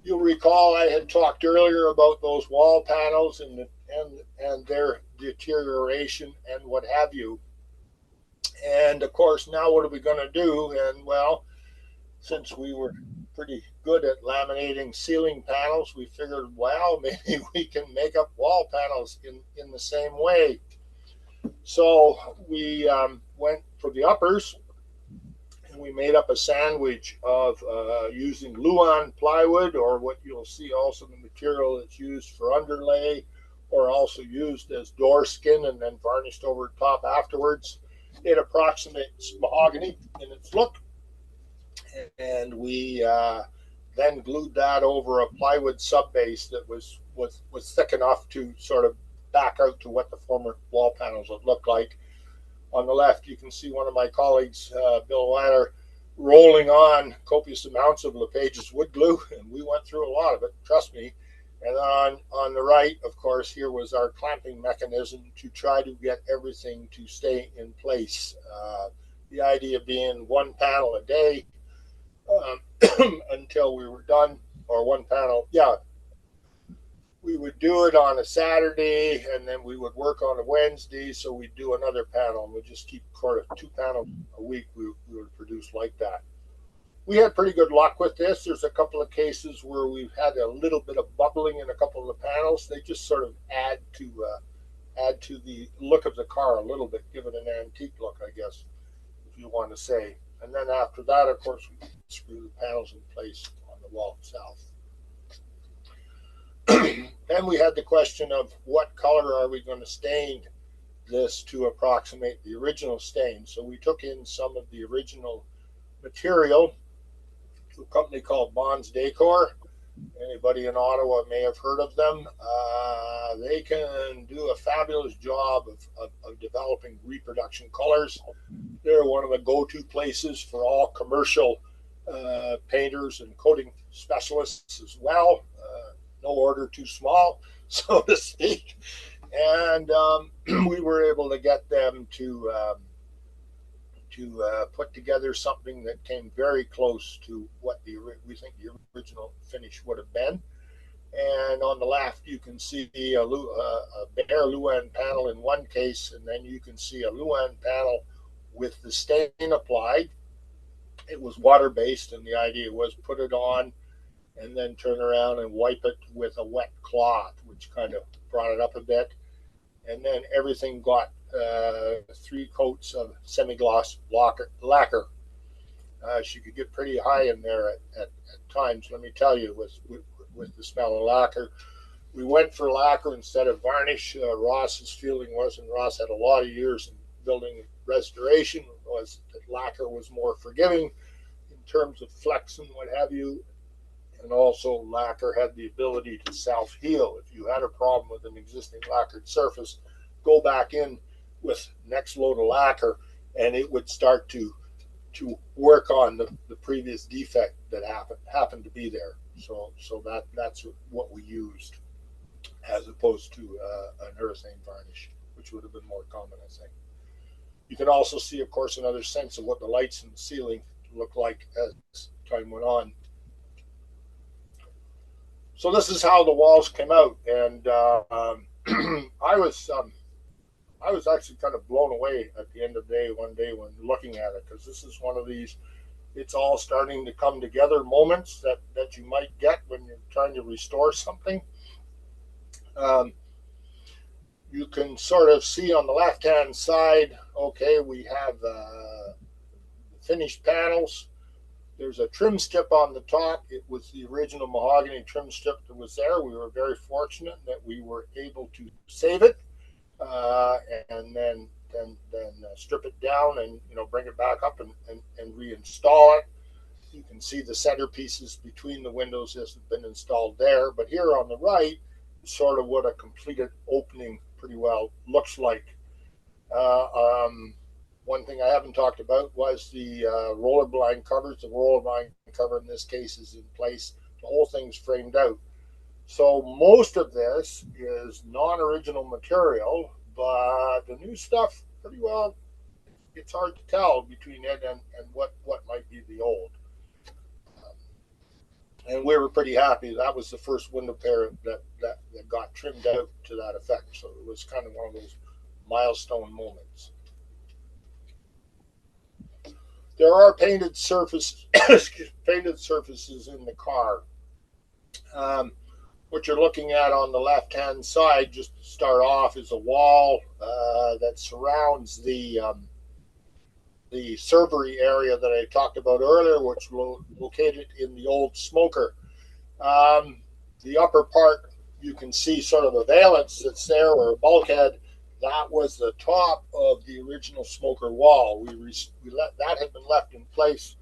You'll recall I had talked earlier about those wall panels and their deterioration and what have you. And of course, now what are we going to do? And well, since we were pretty good at laminating ceiling panels, we figured, well, maybe we can make up wall panels in the same way. So we went for the uppers, and we made up a sandwich of using Luan plywood, or what you'll see also the material that's used for underlay, or also used as door skin and then varnished over the top afterwards. It approximates mahogany in its look, and we then glued that over a plywood subbase that was thick enough to sort of back out to what the former wall panels would look like. On the left, you can see one of my colleagues, Bill Lanner, rolling on copious amounts of LePage's wood glue, and we went through a lot of it, trust me. And on the right, of course, here was our clamping mechanism to try to get everything to stay in place. The idea being one panel a day until we were done, or one panel, yeah. We would do it on a Saturday, and then we would work on a Wednesday, so we'd do another panel, and we'd just keep sort of 2 panels a week we would produce like that. We had pretty good luck with this. There's a couple of cases where we've had a little bit of bubbling in a couple of the panels. They just sort of add to the look of the car a little bit, give it an antique look, I guess, if you want to say. And then after that, of course, we screw the panels in place on the wall itself. Then we had the question of what color are we going to stain this to approximate the original stain. So we took in some of the original material to a company called Bonds Decor. Anybody in Ottawa may have heard of them. They can do a fabulous job of developing reproduction colors. They're one of the go-to places for all commercial painters and coating specialists as well. No order too small, so to speak. And we were able to get them to put together something that came very close to what we think the original finish would have been. And on the left, you can see a bare Luan panel in one case, and then you can see a Luan panel with the stain applied. It was water-based, and the idea was put it on and then turn around and wipe it with a wet cloth, which kind of brought it up a bit. And then everything got 3 coats of semi-gloss lacquer. She could get pretty high in there at times, let me tell you, with the smell of lacquer. We went for lacquer instead of varnish. Ross's feeling was, and Ross had a lot of years in building restoration, was that lacquer was more forgiving in terms of flex and what have you. And also lacquer had the ability to self-heal. If you had a problem with an existing lacquered surface, go back in with next load of lacquer and it would start to work on the previous defect that happened to be there. So that's what we used, as opposed to an urethane varnish, which would have been more common, I think. You can also see, of course, another sense of what the lights in the ceiling looked like as time went on. So this is how the walls came out, and I was actually kind of blown away at the end of the day one day when looking at it, because this is one of these it's all starting to come together moments that you might get when you're trying to restore something. You can sort of see on the left-hand side, okay, we have finished panels. There's a trim strip on the top. It was the original mahogany trim strip that was there. We were very fortunate that we were able to save it and then strip it down and bring it back up and reinstall it. You can see the centerpieces between the windows has been installed there. But here on the right, sort of what a completed opening pretty well looks like. One thing I haven't talked about was the roller blind covers. The roller blind cover in this case is in place. The whole thing's framed out. So most of this is non-original material, but the new stuff, pretty well, it's hard to tell between it and what might be the old. And we were pretty happy. That was the first window pair that got trimmed out to that effect. So it was kind of one of those milestone moments. There are painted surfaces in the car. What you're looking at on the left-hand side, just to start off, is a wall that surrounds the servery area that I talked about earlier, which was located in the old smoker. The upper part, you can see sort of a valance that's there, or a bulkhead. That was the top of the original smoker wall. We let that had been left in place,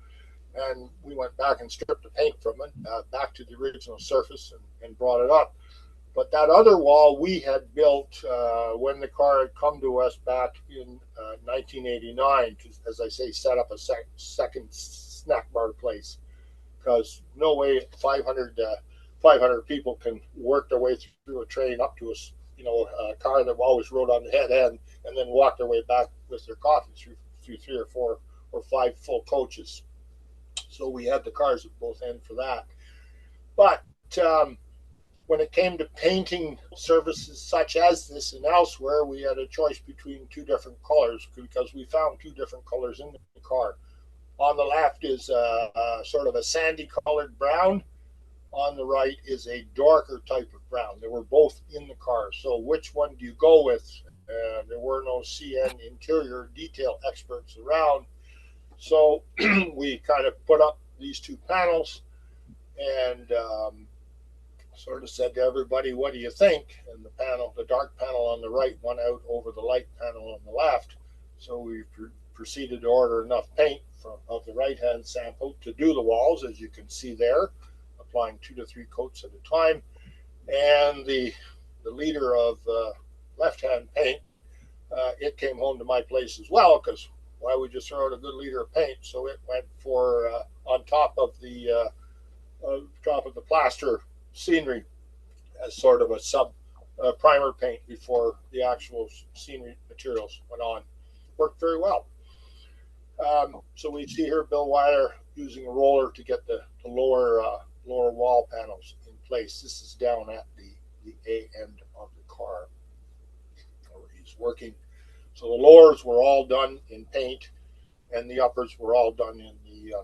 and we went back and stripped the paint from it back to the original surface and brought it up. But that other wall we had built when the car had come to us back in 1989 to, as I say, set up a second snack bar place, because no way 500 people can work their way through a train up to us. A car that always rode on the head end and then walked their way back with their coffee through 3 or 4 or 5 full coaches. So we had the cars at both ends for that. But when it came to painting services such as this and elsewhere, we had a choice between 2 different colors, because we found 2 different colors in the car. On the left is sort of a sandy colored brown. On the right is a darker type of brown. They were both in the car. So which one do you go with? There were no CN interior detail experts around. So we kind of put up these 2 panels and sort of said to everybody, what do you think? And the dark panel on the right went out over the light panel on the left. So we proceeded to order enough paint of the right-hand sample to do the walls, as you can see there, applying 2 to 3 coats at a time. And the liter of left-hand paint, it came home to my place as well, because why would you throw out a good liter of paint? So it went for on top of the plaster scenery as sort of a sub primer paint before the actual scenery materials went on. Worked very well. So we see here Bill Weiler using a roller to get the lower wall panels in place. This is down at the A end of the car where he's working. So the lowers were all done in paint, and the uppers were all done in the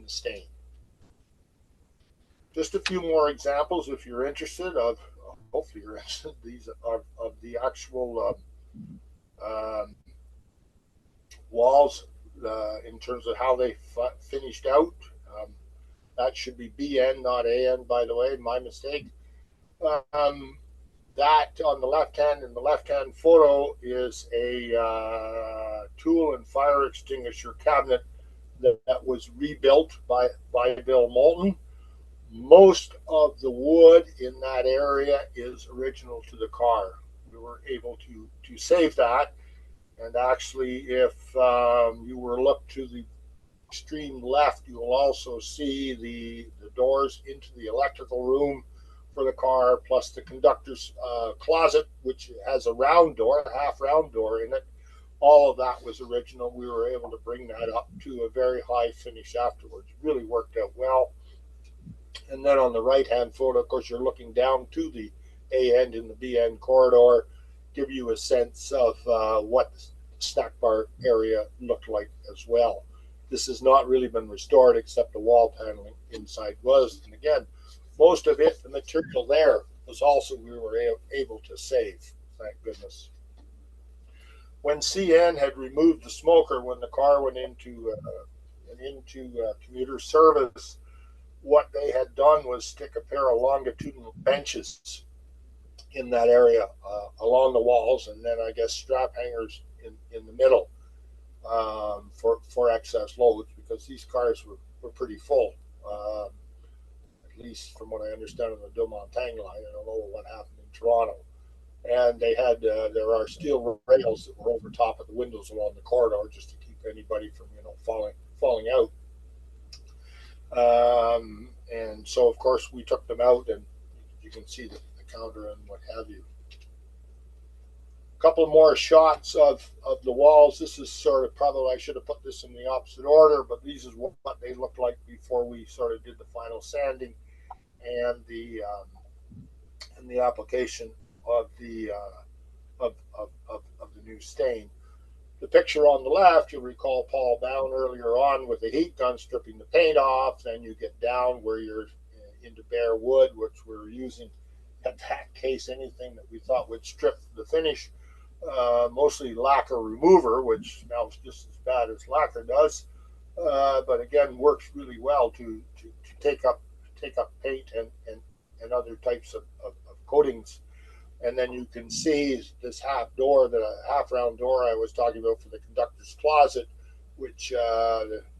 stain. Just a few more examples, if you're interested, of hopefully you're interested. These are of the actual walls in terms of how they finished out. That should be BN, not AN, by the way, my mistake. That on the left hand, in the left-hand photo, is a tool and fire extinguisher cabinet that was rebuilt by Bill Moulton. Most of the wood in that area is original to the car. We were able to save that. And actually, if you were to look to the extreme left, you will also see the doors into the electrical room for the car, plus the conductor's closet, which has a round door, a half round door in it. All of that was original. We were able to bring that up to a very high finish afterwards. Really worked out well. And then on the right-hand photo, of course, you're looking down to the A end and the B end corridor, give you a sense of what the snack bar area looked like as well. This has not really been restored, except the wall paneling inside was. And again, most of it, the material there, was also we were able to save, thank goodness. When CN had removed the smoker, when the car went into commuter service, what they had done was stick a pair of longitudinal benches in that area along the walls, and then I guess strap hangers in the middle for excess loads, because these cars were pretty full, at least from what I understand on the Deux Montagnes line. I don't know what happened in Toronto. And they had there are steel rails that were over top of the windows along the corridor, just to keep anybody from falling out. And so, of course, we took them out, and you can see the counter and what have you. A couple more shots of the walls. This is sort of, probably I should have put this in the opposite order, but these is what they looked like before we sort of did the final sanding and the application of the new stain. The picture on the left, you'll recall Paul down earlier on with the heat gun stripping the paint off. Then you get down where you're into bare wood, which we're using at that case anything that we thought would strip the finish. Mostly lacquer remover, which smells just as bad as lacquer does, but again works really well to take up paint and other types of coatings. And then you can see this half round door I was talking about for the conductor's closet, which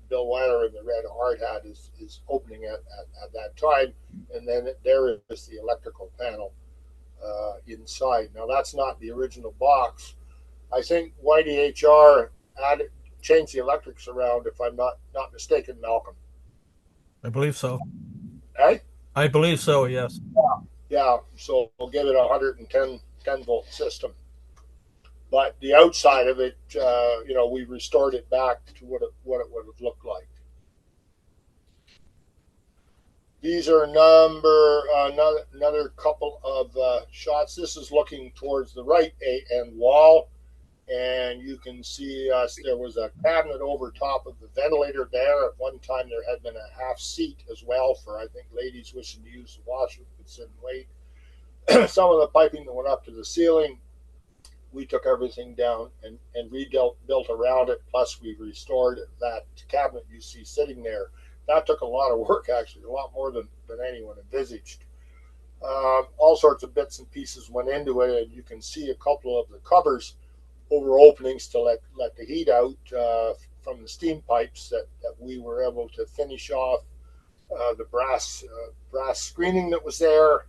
Bill Weiler in the red hard hat is opening at that time. And then there is the electrical panel inside. Now that's not the original box. I think YDHR changed the electrics around, if I'm not mistaken, Malcolm. I believe so. Hey? I believe so, yes. Yeah, so we'll give it a 110 volt system. But the outside of it, we restored it back to what it would have looked like. These are another couple of shots. This is looking towards the right end wall, and you can see there was a cabinet over top of the ventilator there. At one time, there had been a half seat as well for, I think, ladies wishing to use the washroom could sit and wait. Some of the piping that went up to the ceiling, we took everything down and rebuilt around it. Plus, we restored that cabinet you see sitting there. That took a lot of work, actually, a lot more than anyone envisaged. All sorts of bits and pieces went into it, and you can see a couple of the covers over openings to let the heat out from the steam pipes that we were able to finish off the brass screening that was there,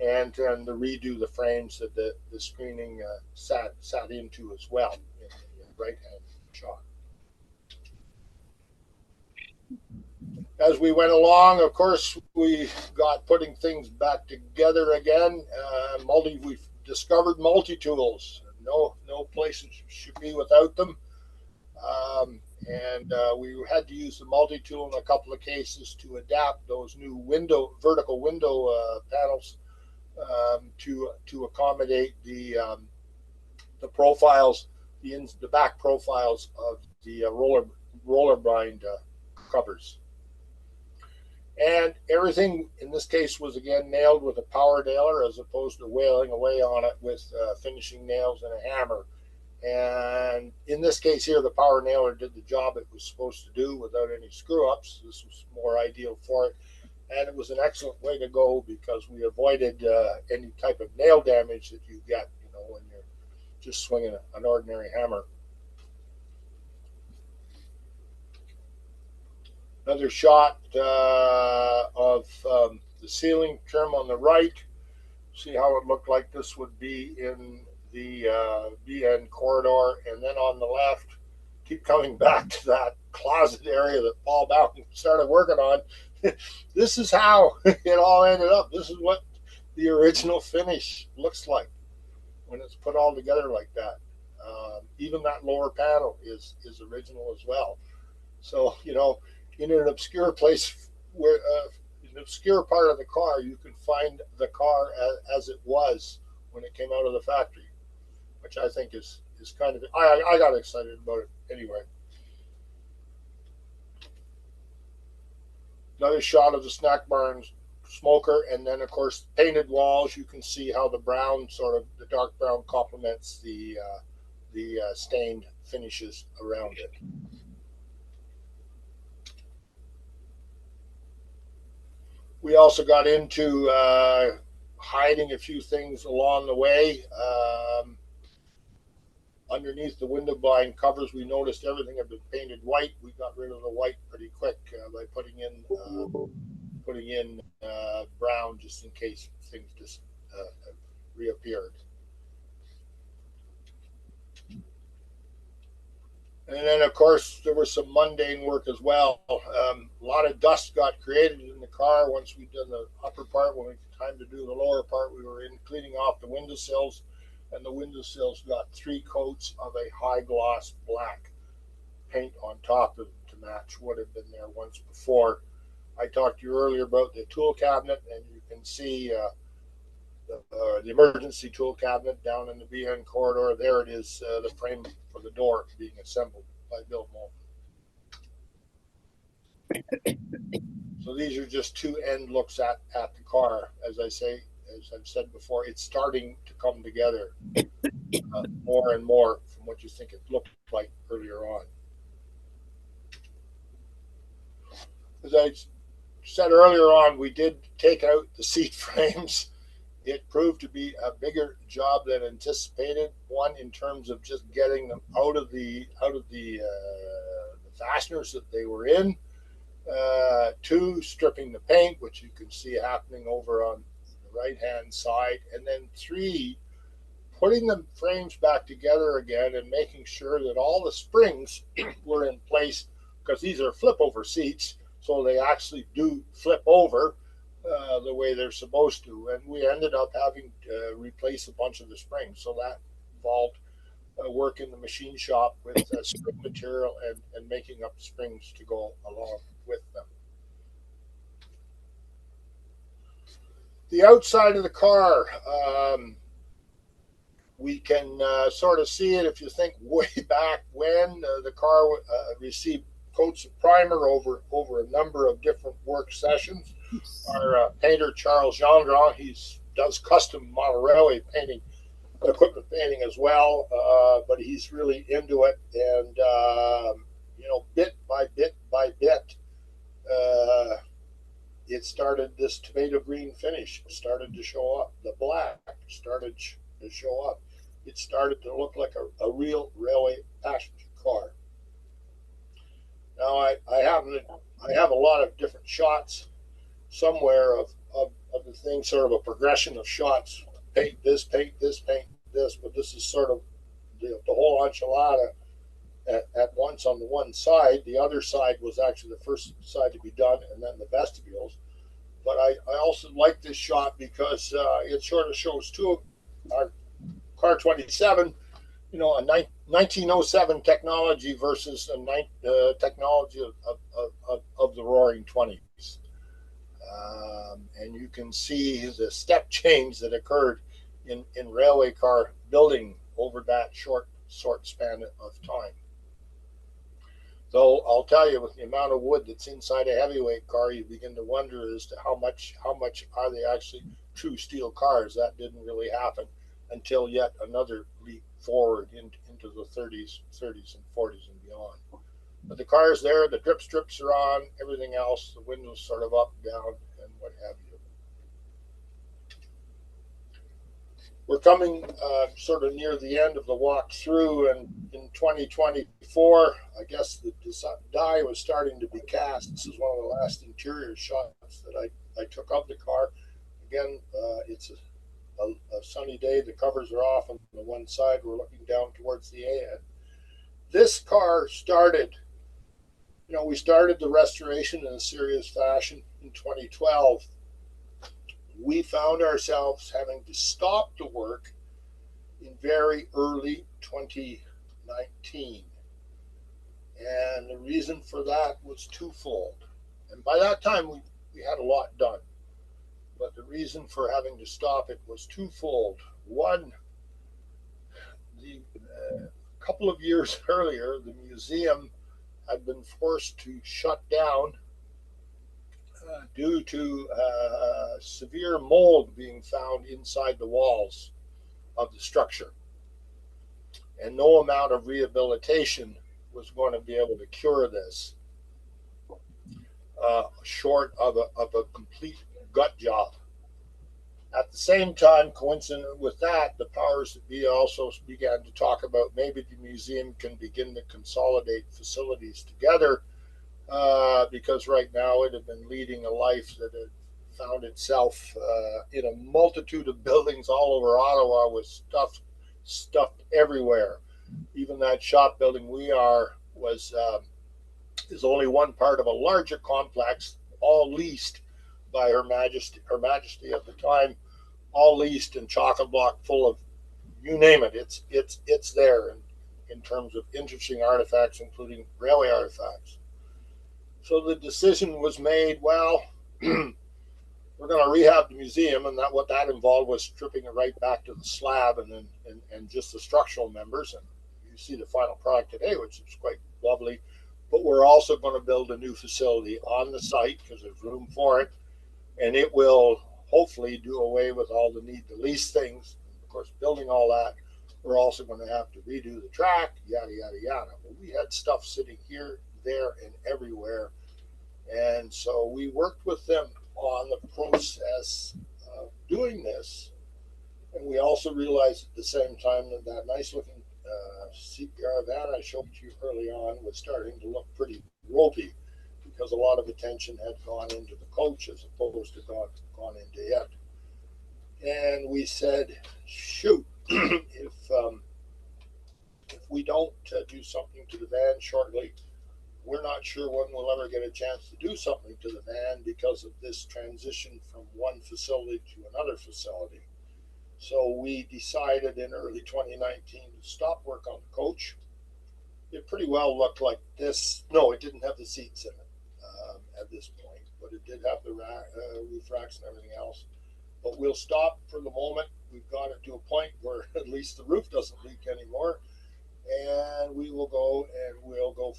and to redo the frames that the screening sat into as well in the right hand shot. As we went along, of course, we got putting things back together again. We've discovered multi-tools. No place should be without them. We had to use the multi-tool in a couple of cases to adapt those new vertical window panels to accommodate the profiles, the back profiles of the roller blind covers. And everything in this case was again nailed with a power nailer as opposed to wailing away on it with finishing nails and a hammer. And in this case here, the power nailer did the job it was supposed to do without any screw-ups. This was more ideal for it. And it was an excellent way to go because we avoided any type of nail damage that you get, when you're just swinging an ordinary hammer. Another shot of the ceiling trim on the right. See how it looked like this would be in the BN corridor. And then on the left, keep coming back to that closet area that Paul Bowden started working on. This is how it all ended up. This is what the original finish looks like when it's put all together like that. Even that lower panel is original as well. So, in an obscure place where an obscure part of the car, you can find the car as it was when it came out of the factory, which I think is kind of, I got excited about it anyway. Another shot of the snack barn smoker, and then of course painted walls. You can see how the brown, the dark brown, complements the stained finishes around it. We also got into hiding a few things along the way. Underneath the window blind covers, we noticed everything had been painted white. We got rid of the white pretty quick by putting in brown just in case things just reappeared. And then, of course, there was some mundane work as well. A lot of dust got created in the car once we'd done the upper part. When it was time to do the lower part, we were cleaning off the windowsills, and the windowsills got 3 coats of a high gloss black paint on top of them to match what had been there once before. I talked to you earlier about the tool cabinet, and you can see the emergency tool cabinet down in the BN corridor. There it is, the frame for the door being assembled by Bill Moulton. So these are just 2 end looks at the car. As I've said before, it's starting to come together more and more from what you think it looked like earlier on. As I said earlier on, we did take out the seat frames. It proved to be a bigger job than anticipated. One, in terms of just getting them out of the fasteners that they were in. 2, stripping the paint, which you can see happening over on the right-hand side. And then 3, putting the frames back together again and making sure that all the springs were in place, because these are flip-over seats, so they actually do flip over the way they're supposed to. And we ended up having to replace a bunch of the springs. So that involved work in the machine shop with spring material and making up springs to go along with them. The outside of the car, we can sort of see it if you think way back when the car received coats of primer over a number of different work sessions. Our painter, Charles Gendron, he does custom model railway painting, equipment painting as well, but he's really into it. And, bit by bit by bit, it started, this tomato green finish started to show up. The black started to show up. It started to look like a real railway passenger car. Now I have a lot of different shots somewhere of the thing, sort of a progression of shots. Paint this, paint this, paint this, but this is sort of the whole enchilada at once on the one side. The other side was actually the first side to be done, and then the vestibules. But I also like this shot because it sort of shows two of our car 27, you know, a 1907 technology versus a technology of the Roaring 20s. And you can see the step change that occurred in railway car building over that short span of time. Though I'll tell you, with the amount of wood that's inside a heavyweight car, you begin to wonder as to how much are they actually true steel cars. That didn't really happen until yet another leap forward into the 30s and 40s and beyond. But the car's there, the drip strips are on, everything else, the windows sort of up, down, and what have you. We're coming sort of near the end of the walk through, and in 2024, I guess the die was starting to be cast. This is one of the last interior shots that I took of the car. Again, it's a sunny day. The covers are off on the one side. We're looking down towards the end. This car started, you know, we started the restoration in a serious fashion in 2012. We found ourselves having to stop the work in very early 2019. And the reason for that was twofold. And by that time, we had a lot done. But the reason for having to stop it was twofold. One, a couple of years earlier, the museum had been forced to shut down due to severe mold being found inside the walls of the structure. And no amount of rehabilitation was going to be able to cure this, short of a complete gut job. At the same time, coincident with that, the powers that be also began to talk about maybe the museum can begin to consolidate facilities together, because right now it had been leading a life that had found itself in a multitude of buildings all over Ottawa with stuffed everywhere. Even that shop building we are is only one part of a larger complex, all leased by Her Majesty at the time, all leased and chock-a-block full of, you name it, it's there in terms of interesting artifacts, including railway artifacts. So the decision was made, well, we're going to rehab the museum, and what that involved was stripping it right back to the slab and just the structural members. And you see the final product today, which is quite lovely. But we're also going to build a new facility on the site because there's room for it, and it will hopefully do away with all the need to lease things. Of course, building all that, we're also going to have to redo the track, yada, yada, yada. But we had stuff sitting here, there, and everywhere. And so we worked with them on the process of doing this. And we also realized at the same time that nice looking CPR van I showed you early on was starting to look pretty ropey because a lot of attention had gone into the coach as opposed to gone into it. And we said, shoot, if we don't do something to the van shortly, we're not sure when we'll ever get a chance to do something to the van because of this transition from one facility to another facility. So we decided in early 2019 to stop work on the coach. It pretty well looked like this. No, it didn't have the seats in it at this point, but it did have the roof racks and everything else. But we'll stop for the moment. We've got it to a point where at least the roof doesn't leak anymore. And we'll go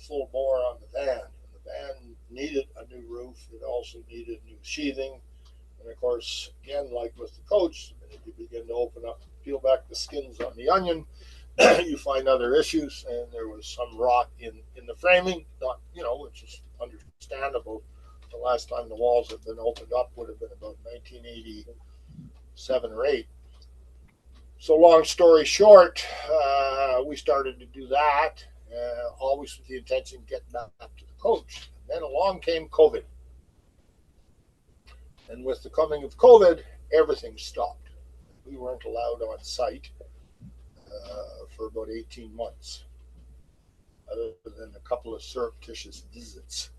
full bore on the van. And the van needed a new roof. It also needed new sheathing. And of course, again, like with the coach, you begin to open up, peel back the skins on the onion, you find other issues, and there was some rot in the framing, not, which is understandable. The last time the walls had been opened up would have been about 1987 or 8. So long story short, we started to do that, always with the intention of getting back to the coach. And then along came COVID. And with the coming of COVID, everything stopped. We weren't allowed on site for about 18 months, other than a couple of surreptitious visits.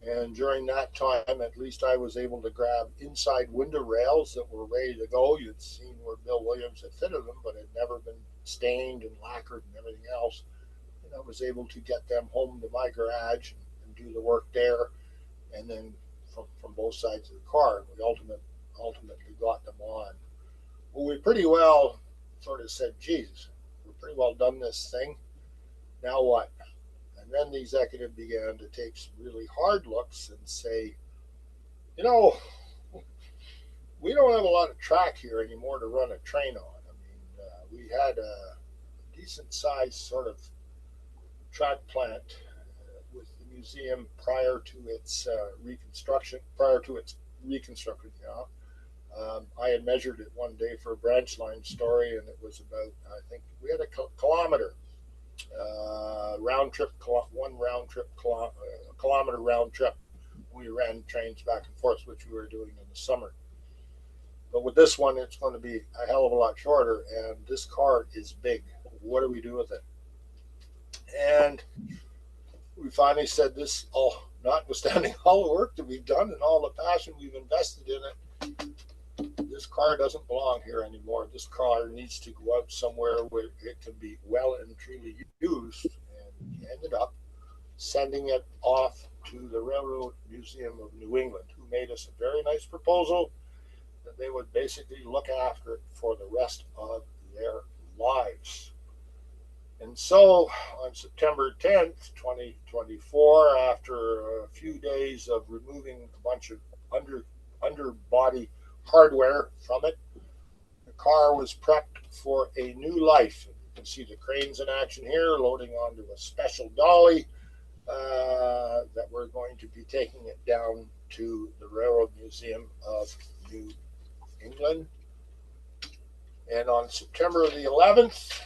And during that time, at least I was able to grab inside window rails that were ready to go. You'd seen where Bill Williams had fitted them, but had never been stained and lacquered and everything else. And I was able to get them home to my garage and do the work there. And then from both sides of the car, we ultimately got them on. Well, we pretty well sort of said, geez, we're pretty well done this thing. Now what? And then the executive began to take some really hard looks and say, you know, we don't have a lot of track here anymore to run a train on. I mean, we had a decent sized sort of track plant with the museum prior to its reconstruction. I had measured it one day for a branch line story, and it was about, I think we had a kilometer kilometer round trip. We ran trains back and forth, which we were doing in the summer. But with this one, it's going to be a hell of a lot shorter, and this car is big. What do we do with it? And we finally said this, notwithstanding all the work that we've done and all the passion we've invested in it, this car doesn't belong here anymore. This car needs to go out somewhere where it can be well and truly used. And we ended up sending it off to the Railroad Museum of New England, who made us a very nice proposal that they would basically look after it for the rest of their lives. And so on September 10th, 2024, after a few days of removing a bunch of underbody hardware from it, the car was prepped for a new life. You can see the cranes in action here, loading onto a special dolly that we're going to be taking it down to the Railroad Museum of New England. And on September the 11th,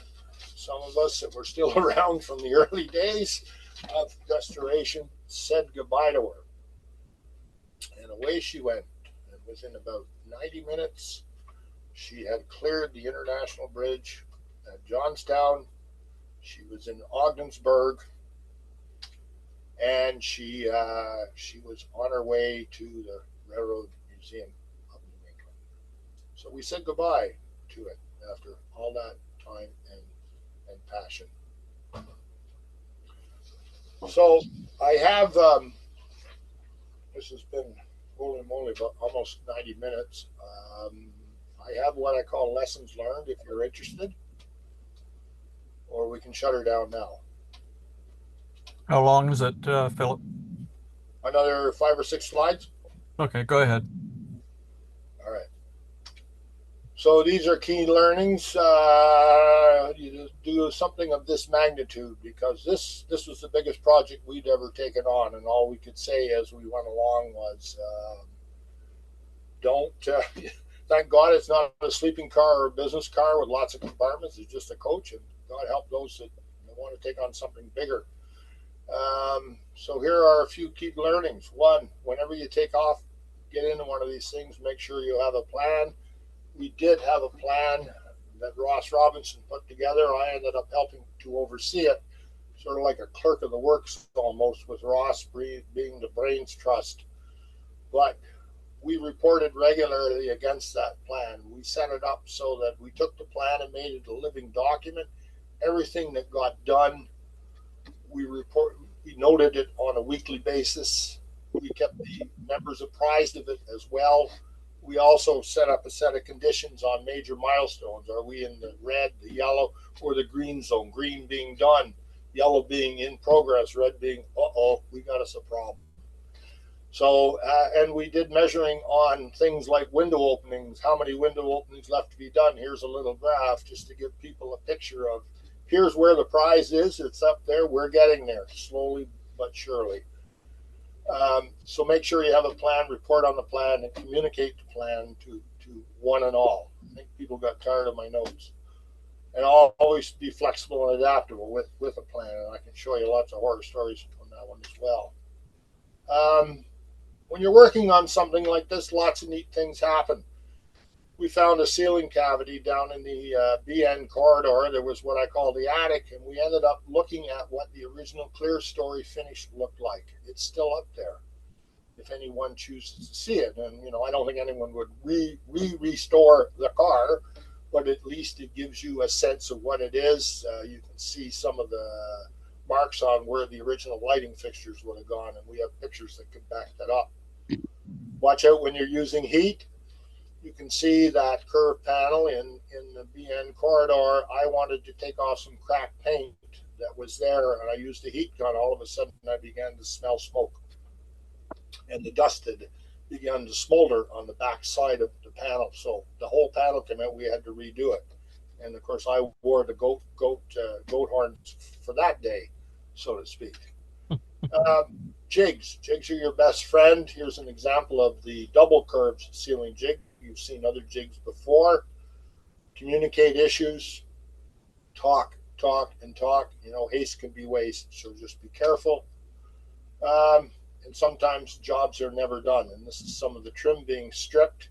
some of us that were still around from the early days of restoration said goodbye to her. And away she went. And within about 90 minutes, she had cleared the international bridge at Johnstown. She was in Ogdensburg, and she was on her way to the Railroad Museum of New England. So we said goodbye to it after all that time and passion. So I have, this has been, holy moly, about almost 90 minutes. I have what I call lessons learned if you're interested, or we can shut her down now. How long is it, Philip? Another 5 or 6 slides? Okay, go ahead. All right. So these are key learnings. You do something of this magnitude, because this was the biggest project we'd ever taken on, and all we could say as we went along was, don't. Thank God it's not a sleeping car or a business car with lots of compartments. It's just a coach, and God help those that want to take on something bigger. So here are a few key learnings. One, whenever you take off, get into one of these things, make sure you have a plan. We did have a plan that Ross Robinson put together. I ended up helping to oversee it, sort of like a clerk of the works almost, with Ross being the brains trust. But we reported regularly against that plan. We set it up so that we took the plan and made it a living document. Everything that got done, we noted it on a weekly basis. We kept the members apprised of it as well. We also set up a set of conditions on major milestones. Are we in the red, the yellow, or the green zone? Green being done, yellow being in progress, red being, we got us a problem. So, and we did measuring on things like window openings, how many window openings left to be done. Here's a little graph just to give people a picture of, here's where the prize is. It's up there. We're getting there slowly but surely. So make sure you have a plan, report on the plan, and communicate the plan to one and all. I think people got tired of my notes. And I'll always be flexible and adaptable with a plan, and I can show you lots of horror stories on that that one as well. When you're working on something like this, lots of neat things happen. We found a ceiling cavity down in the BN corridor. There was what I call the attic, and we ended up looking at what the original clear story finish looked like. It's still up there if anyone chooses to see it. And, I don't think anyone would restore the car, but at least it gives you a sense of what it is. You can see some of the marks on where the original lighting fixtures would have gone, and we have pictures that can back that up. Watch out when you're using heat. You can see that curved panel in the BN corridor. I wanted to take off some cracked paint that was there, and I used a heat gun. All of a sudden, I began to smell smoke, and the dust had begun to smolder on the back side of the panel. So the whole panel came out. We had to redo it, and of course, I wore the goat horns for that day, so to speak. Jigs are your best friend. Here's an example of the double curved ceiling jig. You've seen other jigs before. Communicate issues, talk, and talk. Haste can be waste, so just be careful. And sometimes jobs are never done, and this is some of the trim being stripped.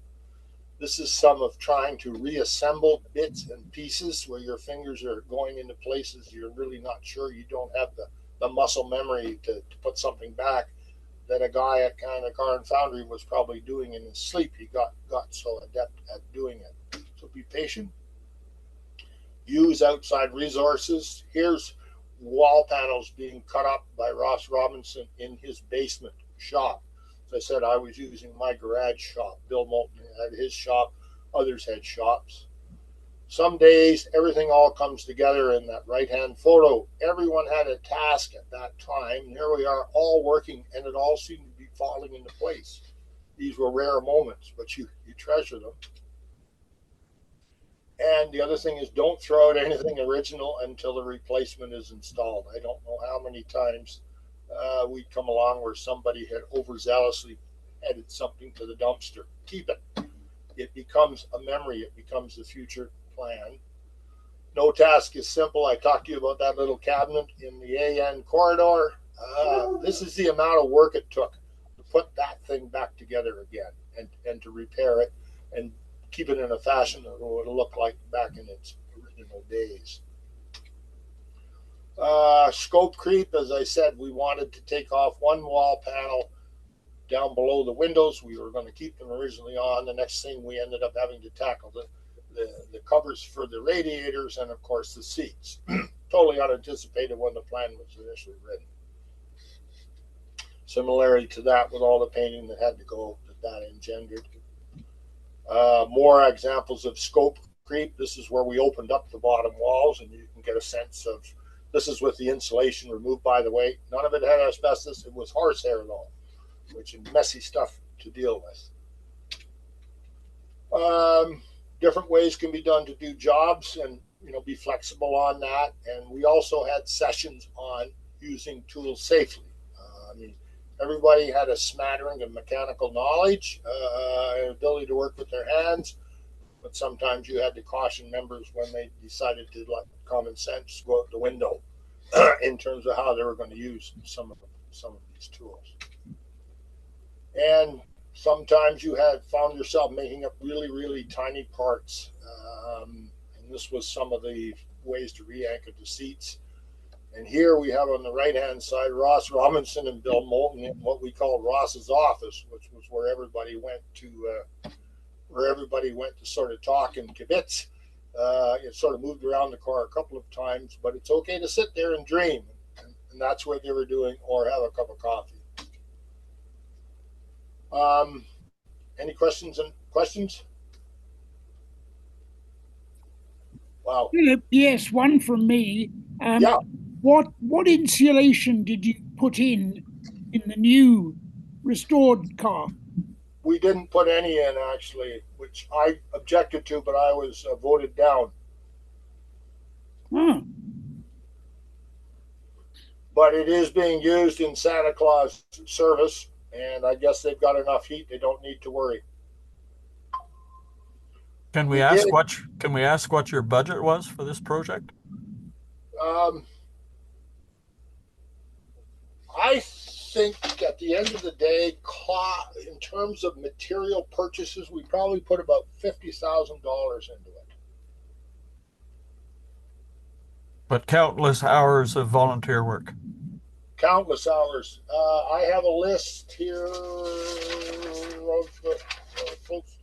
This is some of trying to reassemble bits and pieces where your fingers are going into places you're really not sure. You don't have the muscle memory to put something back that a guy at Canadian Car Foundry was probably doing in his sleep. He got so adept at doing it. So be patient. Use outside resources. Here's wall panels being cut up by Ross Robinson in his basement shop. As I said, I was using my garage shop. Bill Moulton had his shop. Others had shops. Some days, everything all comes together in that right-hand photo. Everyone had a task at that time. Here we are all working, and it all seemed to be falling into place. These were rare moments, but you treasure them. And the other thing is, don't throw out anything original until the replacement is installed. I don't know how many times we'd come along where somebody had overzealously added something to the dumpster. Keep it. It becomes a memory. It becomes the future plan. No task is simple. I talked to you about that little cabinet in the AN corridor. This is the amount of work it took to put that thing back together again and to repair it and keep it in a fashion that it would look like back in its original days. Scope creep, as I said, we wanted to take off one wall panel down below the windows. We were going to keep them originally on. The next thing we ended up having to tackle the covers for the radiators and of course the seats. Totally unanticipated when the plan was initially written. Similarity to that with all the painting that had to go that engendered. More examples of scope creep. This is where we opened up the bottom walls, and you can get a sense of, this is with the insulation removed, by the way. None of it had asbestos. It was horsehair though, which is messy stuff to deal with. Different ways can be done to do jobs, and be flexible on that. And we also had sessions on using tools safely. Everybody had a smattering of mechanical knowledge, and ability to work with their hands, but sometimes you had to caution members when they decided to let common sense go out the window in terms of how they were going to use some of these tools. And sometimes you had found yourself making up really, really tiny parts, and this was some of the ways to re-anchor the seats. And here we have on the right-hand side Ross Robinson and Bill Moulton in what we call Ross's office, which was where everybody went to sort of talk and kibitz. It sort of moved around the car a couple of times, but it's okay to sit there and dream, and that's what they were doing, or have a cup of coffee. Any questions? Wow. Philip, yes, one from me. Yeah. What insulation did you put in the new restored car? We didn't put any in, actually, which I objected to, but I was voted down. Oh. But it is being used in Santa Claus service, and I guess they've got enough heat; they don't need to worry. Can we ask what your budget was for this project? I think at the end of the day, in terms of material purchases, we probably put about $50,000 into it. But countless hours of volunteer work. Countless hours. I have a list here of folks.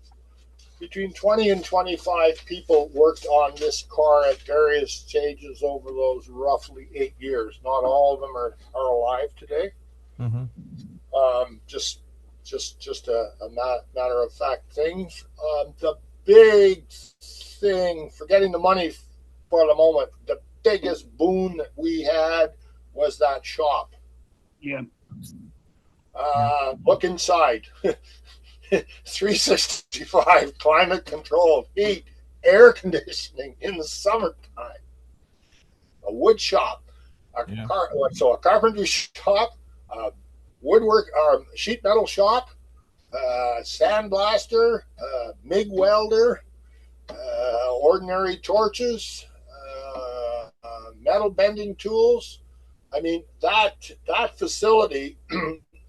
Between 20 and 25 people worked on this car at various stages over those roughly 8 years. Not all of them are alive today. Mm-hmm. Just a matter of fact things. The big thing, forgetting the money for the moment, the biggest boon that we had was that shop. Yeah. Look inside. 365, climate controlled, heat, air conditioning in the summertime. A wood shop, a carpentry shop, woodwork, sheet metal shop, sandblaster, MIG welder, ordinary torches, metal bending tools. I mean, that facility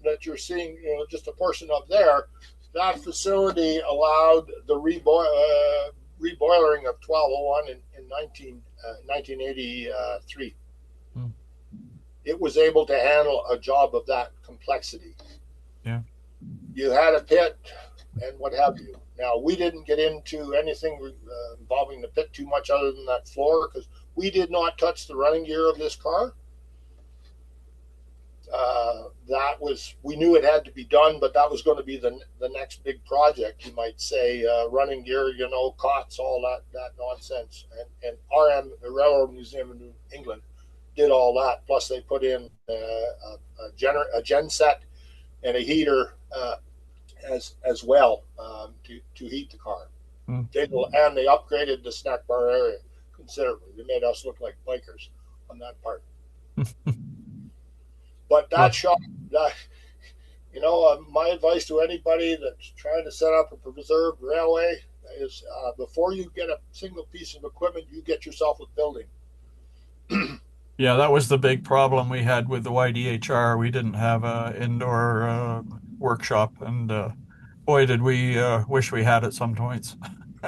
that you're seeing, just a portion of there, that facility allowed the reboiling of 1201 in 1983. It was able to handle a job of that complexity. Yeah. You had a pit and what have you. Now, we didn't get into anything involving the pit too much other than that floor because we did not touch the running gear of this car. We knew it had to be done, but that was going to be the next big project, you might say. Running gear, cots, all that nonsense. And the Railroad Museum in New England did all that. Plus, they put in a gen set and a heater as well to heat the car. And they upgraded the snack bar area considerably. They made us look like bikers on that part. But that shop, my advice to anybody that's trying to set up a preserved railway is before you get a single piece of equipment, you get yourself a building. Yeah, that was the big problem we had with the YDHR. We didn't have an indoor workshop, and boy, did we wish we had at some points.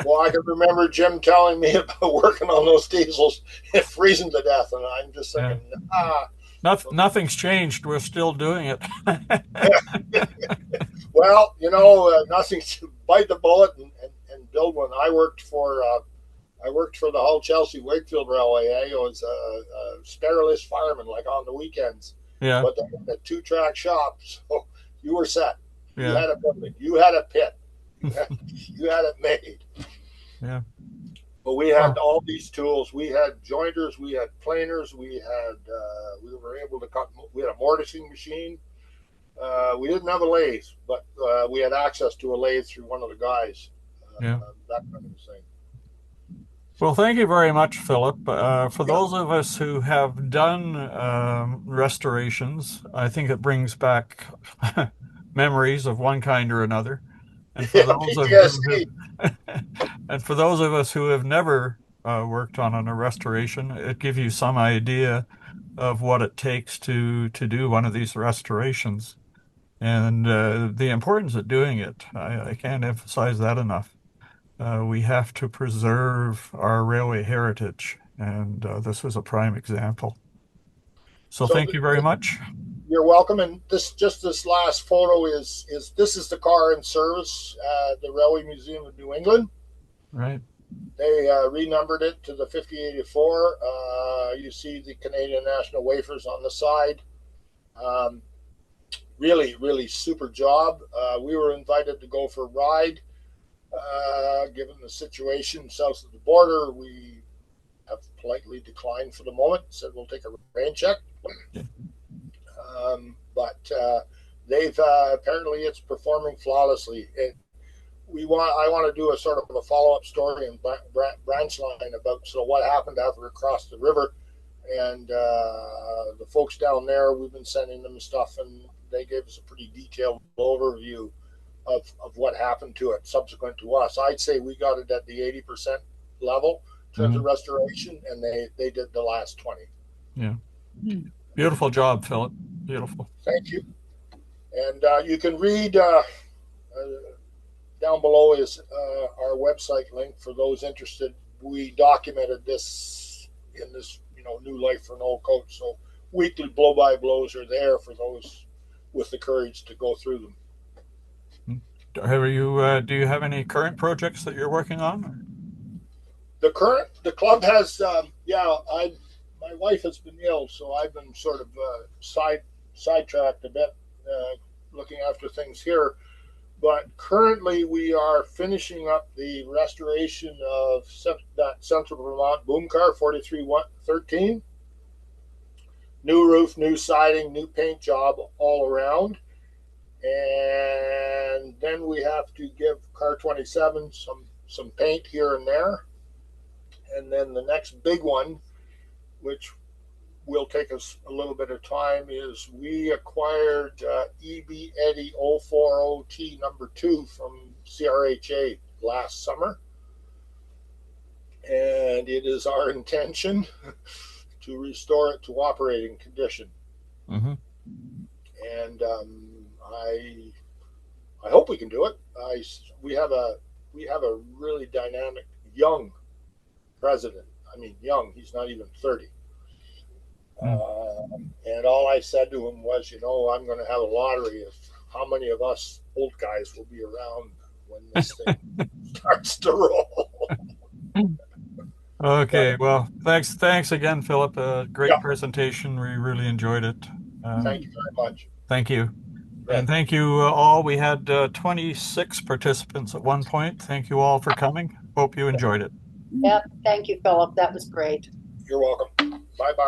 Well, I can remember Jim telling me about working on those diesels and freezing to death, and I'm just thinking, Nothing's changed. We're still doing it. Well, nothing to bite the bullet and build one. I worked for the Hull Chelsea Wakefield Railway. I was a spareless fireman, like on the weekends. Yeah. But they had a 2-track shop, so you were set. Yeah. You had a building. You had a pit. You had it made. Yeah. But we had all these tools. We had jointers. We had planers. We were able to cut. We had a mortising machine. We didn't have a lathe, but we had access to a lathe through one of the guys. That kind of thing. Well, thank you very much, Philip. For those of us who have done restorations, I think it brings back memories of one kind or another. And for those of us who have never worked on a restoration, it gives you some idea of what it takes to do one of these restorations, and the importance of doing it. I can't emphasize that enough. We have to preserve our railway heritage, and this was a prime example. So thank you very much. You're welcome. And this last photo is the car in service at the Railway Museum of New England. Right. They renumbered it to the 5084. You see the Canadian National Wafers on the side. Really, really super job. We were invited to go for a ride. Given the situation south of the border, we have politely declined for the moment. Said we'll take a rain check. Yeah. But they've apparently it's performing flawlessly. I want to do a sort of a follow-up story and branch line about what happened after we crossed the river, and the folks down there. We've been sending them stuff, and they gave us a pretty detailed overview of what happened to it subsequent to us. I'd say we got it at the 80% level in terms of restoration, and they did the last 20. Yeah. Beautiful job, Philip. Beautiful. Thank you. And you can read down below is our website link for those interested. We documented this in this, new life for an old coach. So weekly blow-by-blows are there for those with the courage to go through them. Do you have any current projects that you're working on? The club has, my wife has been ill, so I've been sort of sidetracked a bit, looking after things here. But currently, we are finishing up the restoration of that Central Vermont boom car 4313. New roof, new siding, new paint job all around. And then we have to give car 27 some paint here and there. And then the next big one, which will take us a little bit of time, is we acquired EB Eddy 040T number 2 from CRHA last summer. And it is our intention to restore it to operating condition. Mm-hmm. And I hope we can do it. We have a really dynamic young president. I mean, young. He's not even 30. And all I said to him was, I'm going to have a lottery of how many of us old guys will be around when this thing starts to roll. Okay, well, thanks again, Philip. Great presentation. We really enjoyed it. Thank you very much. Thank you. Right. And thank you all. We had 26 participants at one point. Thank you all for coming. Hope you enjoyed it. Yep. Thank you, Philip. That was great. You're welcome. Bye-bye.